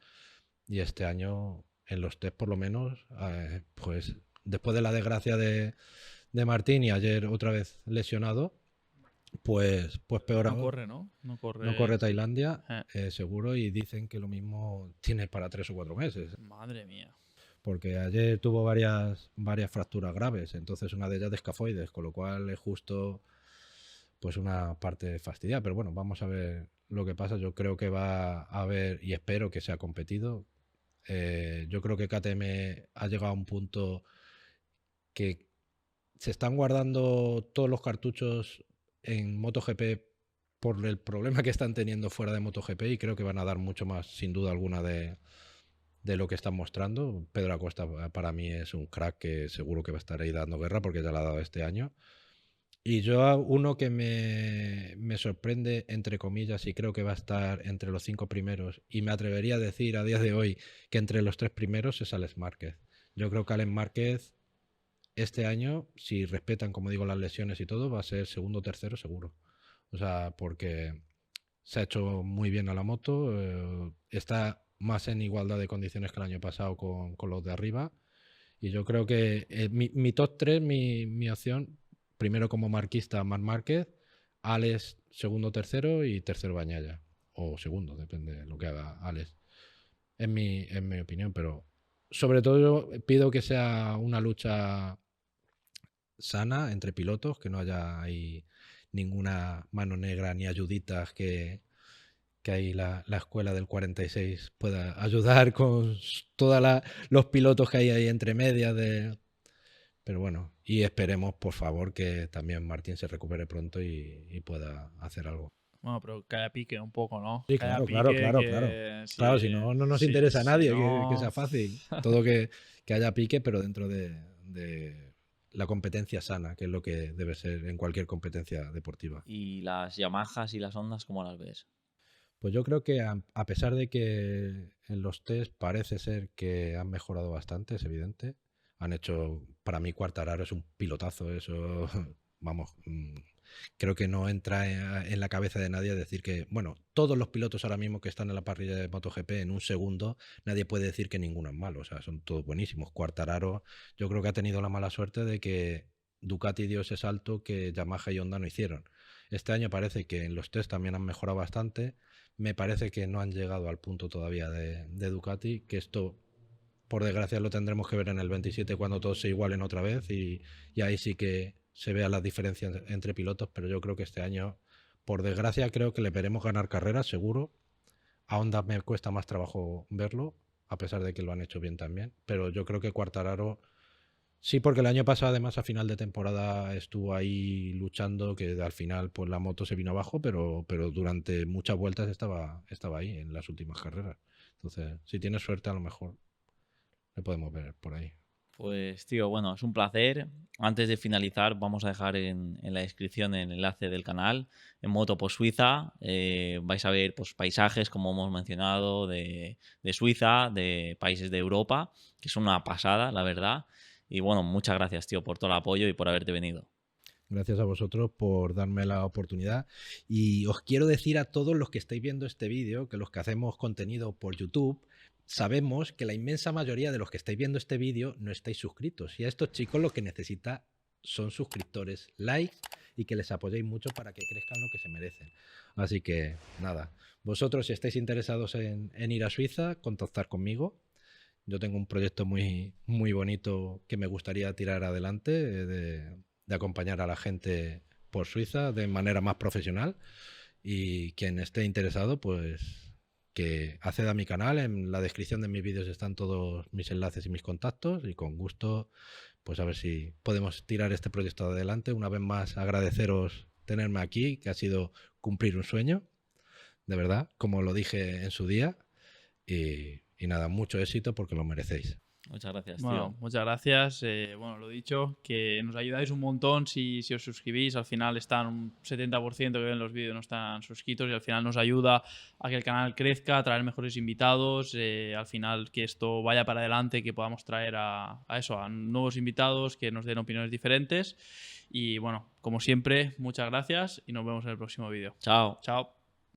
Speaker 1: Y este año, en los test por lo menos, pues después de la desgracia de Martín y ayer otra vez lesionado, pues peor
Speaker 3: No
Speaker 1: aún.
Speaker 3: corre, ¿no? No
Speaker 1: No corre Tailandia,
Speaker 3: Eh.
Speaker 1: seguro, y dicen que lo mismo tiene para 3 o 4 meses.
Speaker 3: Madre mía.
Speaker 1: porque ayer tuvo varias fracturas graves, entonces una de ellas de escafoides, con lo cual es justo pues una parte fastidiada. Pero bueno, vamos a ver lo que pasa. Yo creo que va a haber, y espero que sea competido. Yo creo que KTM ha llegado a un punto que se están guardando todos los cartuchos en MotoGP por el problema que están teniendo fuera de MotoGP, y creo que van a dar mucho más, sin duda alguna, de lo que están mostrando. Pedro Acosta para mí es un crack que seguro que va a estar ahí dando guerra porque ya la ha dado este año. Y yo uno que me sorprende, entre comillas, y creo que va a estar entre los 5 primeros, y me atrevería a decir a día de hoy que entre los 3 primeros, es Alex Márquez. Yo creo que Alex Márquez este año, si respetan, como digo, las lesiones y todo, va a ser segundo o tercero seguro. O sea, porque se ha hecho muy bien a la moto, está más en igualdad de condiciones que el año pasado con los de arriba. Y yo creo que mi top 3, mi opción, primero como marquista, Marc Márquez, Alex segundo, tercero, y tercero Bañaya. O segundo, depende de lo que haga Alex. En mi opinión, pero sobre todo yo pido que sea una lucha sana entre pilotos, que no haya ahí ninguna mano negra ni ayuditas, que ahí la escuela del 46 pueda ayudar con todos los pilotos que hay ahí entre medias de... Pero bueno, y esperemos, por favor, que también Martín se recupere pronto y pueda hacer algo.
Speaker 3: Bueno, pero que haya pique un poco, ¿no?
Speaker 1: Sí,
Speaker 3: Que haya
Speaker 1: claro.
Speaker 3: pique.
Speaker 1: Claro, si no, no nos interesa a
Speaker 3: Si
Speaker 1: nadie que
Speaker 3: no...
Speaker 1: sea fácil. Todo que haya pique, pero dentro de la competencia sana, que es lo que debe ser en cualquier competencia deportiva.
Speaker 2: ¿Y las Yamahas y las Hondas cómo las ves?
Speaker 1: Pues yo creo que a pesar de que en los test parece ser que han mejorado bastante, es evidente. Han hecho, para mí, Quartararo es un pilotazo, eso, vamos, creo que no entra en la cabeza de nadie decir que, bueno, todos los pilotos ahora mismo que están en la parrilla de MotoGP en un segundo, nadie puede decir que ninguno es malo, o sea, son todos buenísimos. Quartararo, yo creo que ha tenido la mala suerte de que Ducati dio ese salto que Yamaha y Honda no hicieron. Este año parece que en los test también han mejorado bastante. Me parece que no han llegado al punto todavía de Ducati, que esto, por desgracia, lo tendremos que ver en el 27 cuando todos se igualen otra vez, y ahí sí que se vean las diferencias entre pilotos, pero yo creo que este año, por desgracia, creo que le veremos ganar carreras, seguro. A Honda me cuesta más trabajo verlo, a pesar de que lo han hecho bien también, pero yo creo que Quartararo... Sí, porque el año pasado, además, a final de temporada estuvo ahí luchando, que al final pues la moto se vino abajo, pero durante muchas vueltas estaba ahí en las últimas carreras. Entonces, si tienes suerte, a lo mejor le podemos ver por ahí.
Speaker 2: Pues tío, bueno, es un placer. Antes de finalizar, vamos a dejar en la descripción el enlace del canal en Moto por Suiza. Vais a ver pues, paisajes, como hemos mencionado, de Suiza, de países de Europa, que es una pasada, la verdad. Y bueno, muchas gracias, tío, por todo el apoyo y por haberte venido.
Speaker 1: Gracias a vosotros por darme la oportunidad. Y os quiero decir a todos los que estáis viendo este vídeo, que los que hacemos contenido por YouTube, sabemos que la inmensa mayoría de los que estáis viendo este vídeo no estáis suscritos. Y a estos chicos lo que necesita son suscriptores, likes, y que les apoyéis mucho para que crezcan lo que se merecen. Así que nada, vosotros si estáis interesados en ir a Suiza, contactar conmigo. Yo tengo un proyecto muy, muy bonito que me gustaría tirar adelante, de acompañar a la gente por Suiza de manera más profesional, y quien esté interesado, pues que acceda a mi canal. En la descripción de mis vídeos están todos mis enlaces y mis contactos, y con gusto pues a ver si podemos tirar este proyecto adelante. Una vez más, agradeceros tenerme aquí, que ha sido cumplir un sueño, de verdad, como lo dije en su día, y nada, mucho éxito porque lo merecéis.
Speaker 2: Muchas gracias,
Speaker 3: Bueno,
Speaker 2: tío.
Speaker 3: muchas gracias. Bueno, lo dicho, que nos ayudáis un montón si os suscribís. Al final están un 70% que ven los vídeos no están suscritos, y al final nos ayuda a que el canal crezca, a traer mejores invitados, al final que esto vaya para adelante, que podamos traer a nuevos invitados que nos den opiniones diferentes. Y bueno, como siempre, muchas gracias y nos vemos en el próximo vídeo.
Speaker 2: Chao.
Speaker 3: Chao.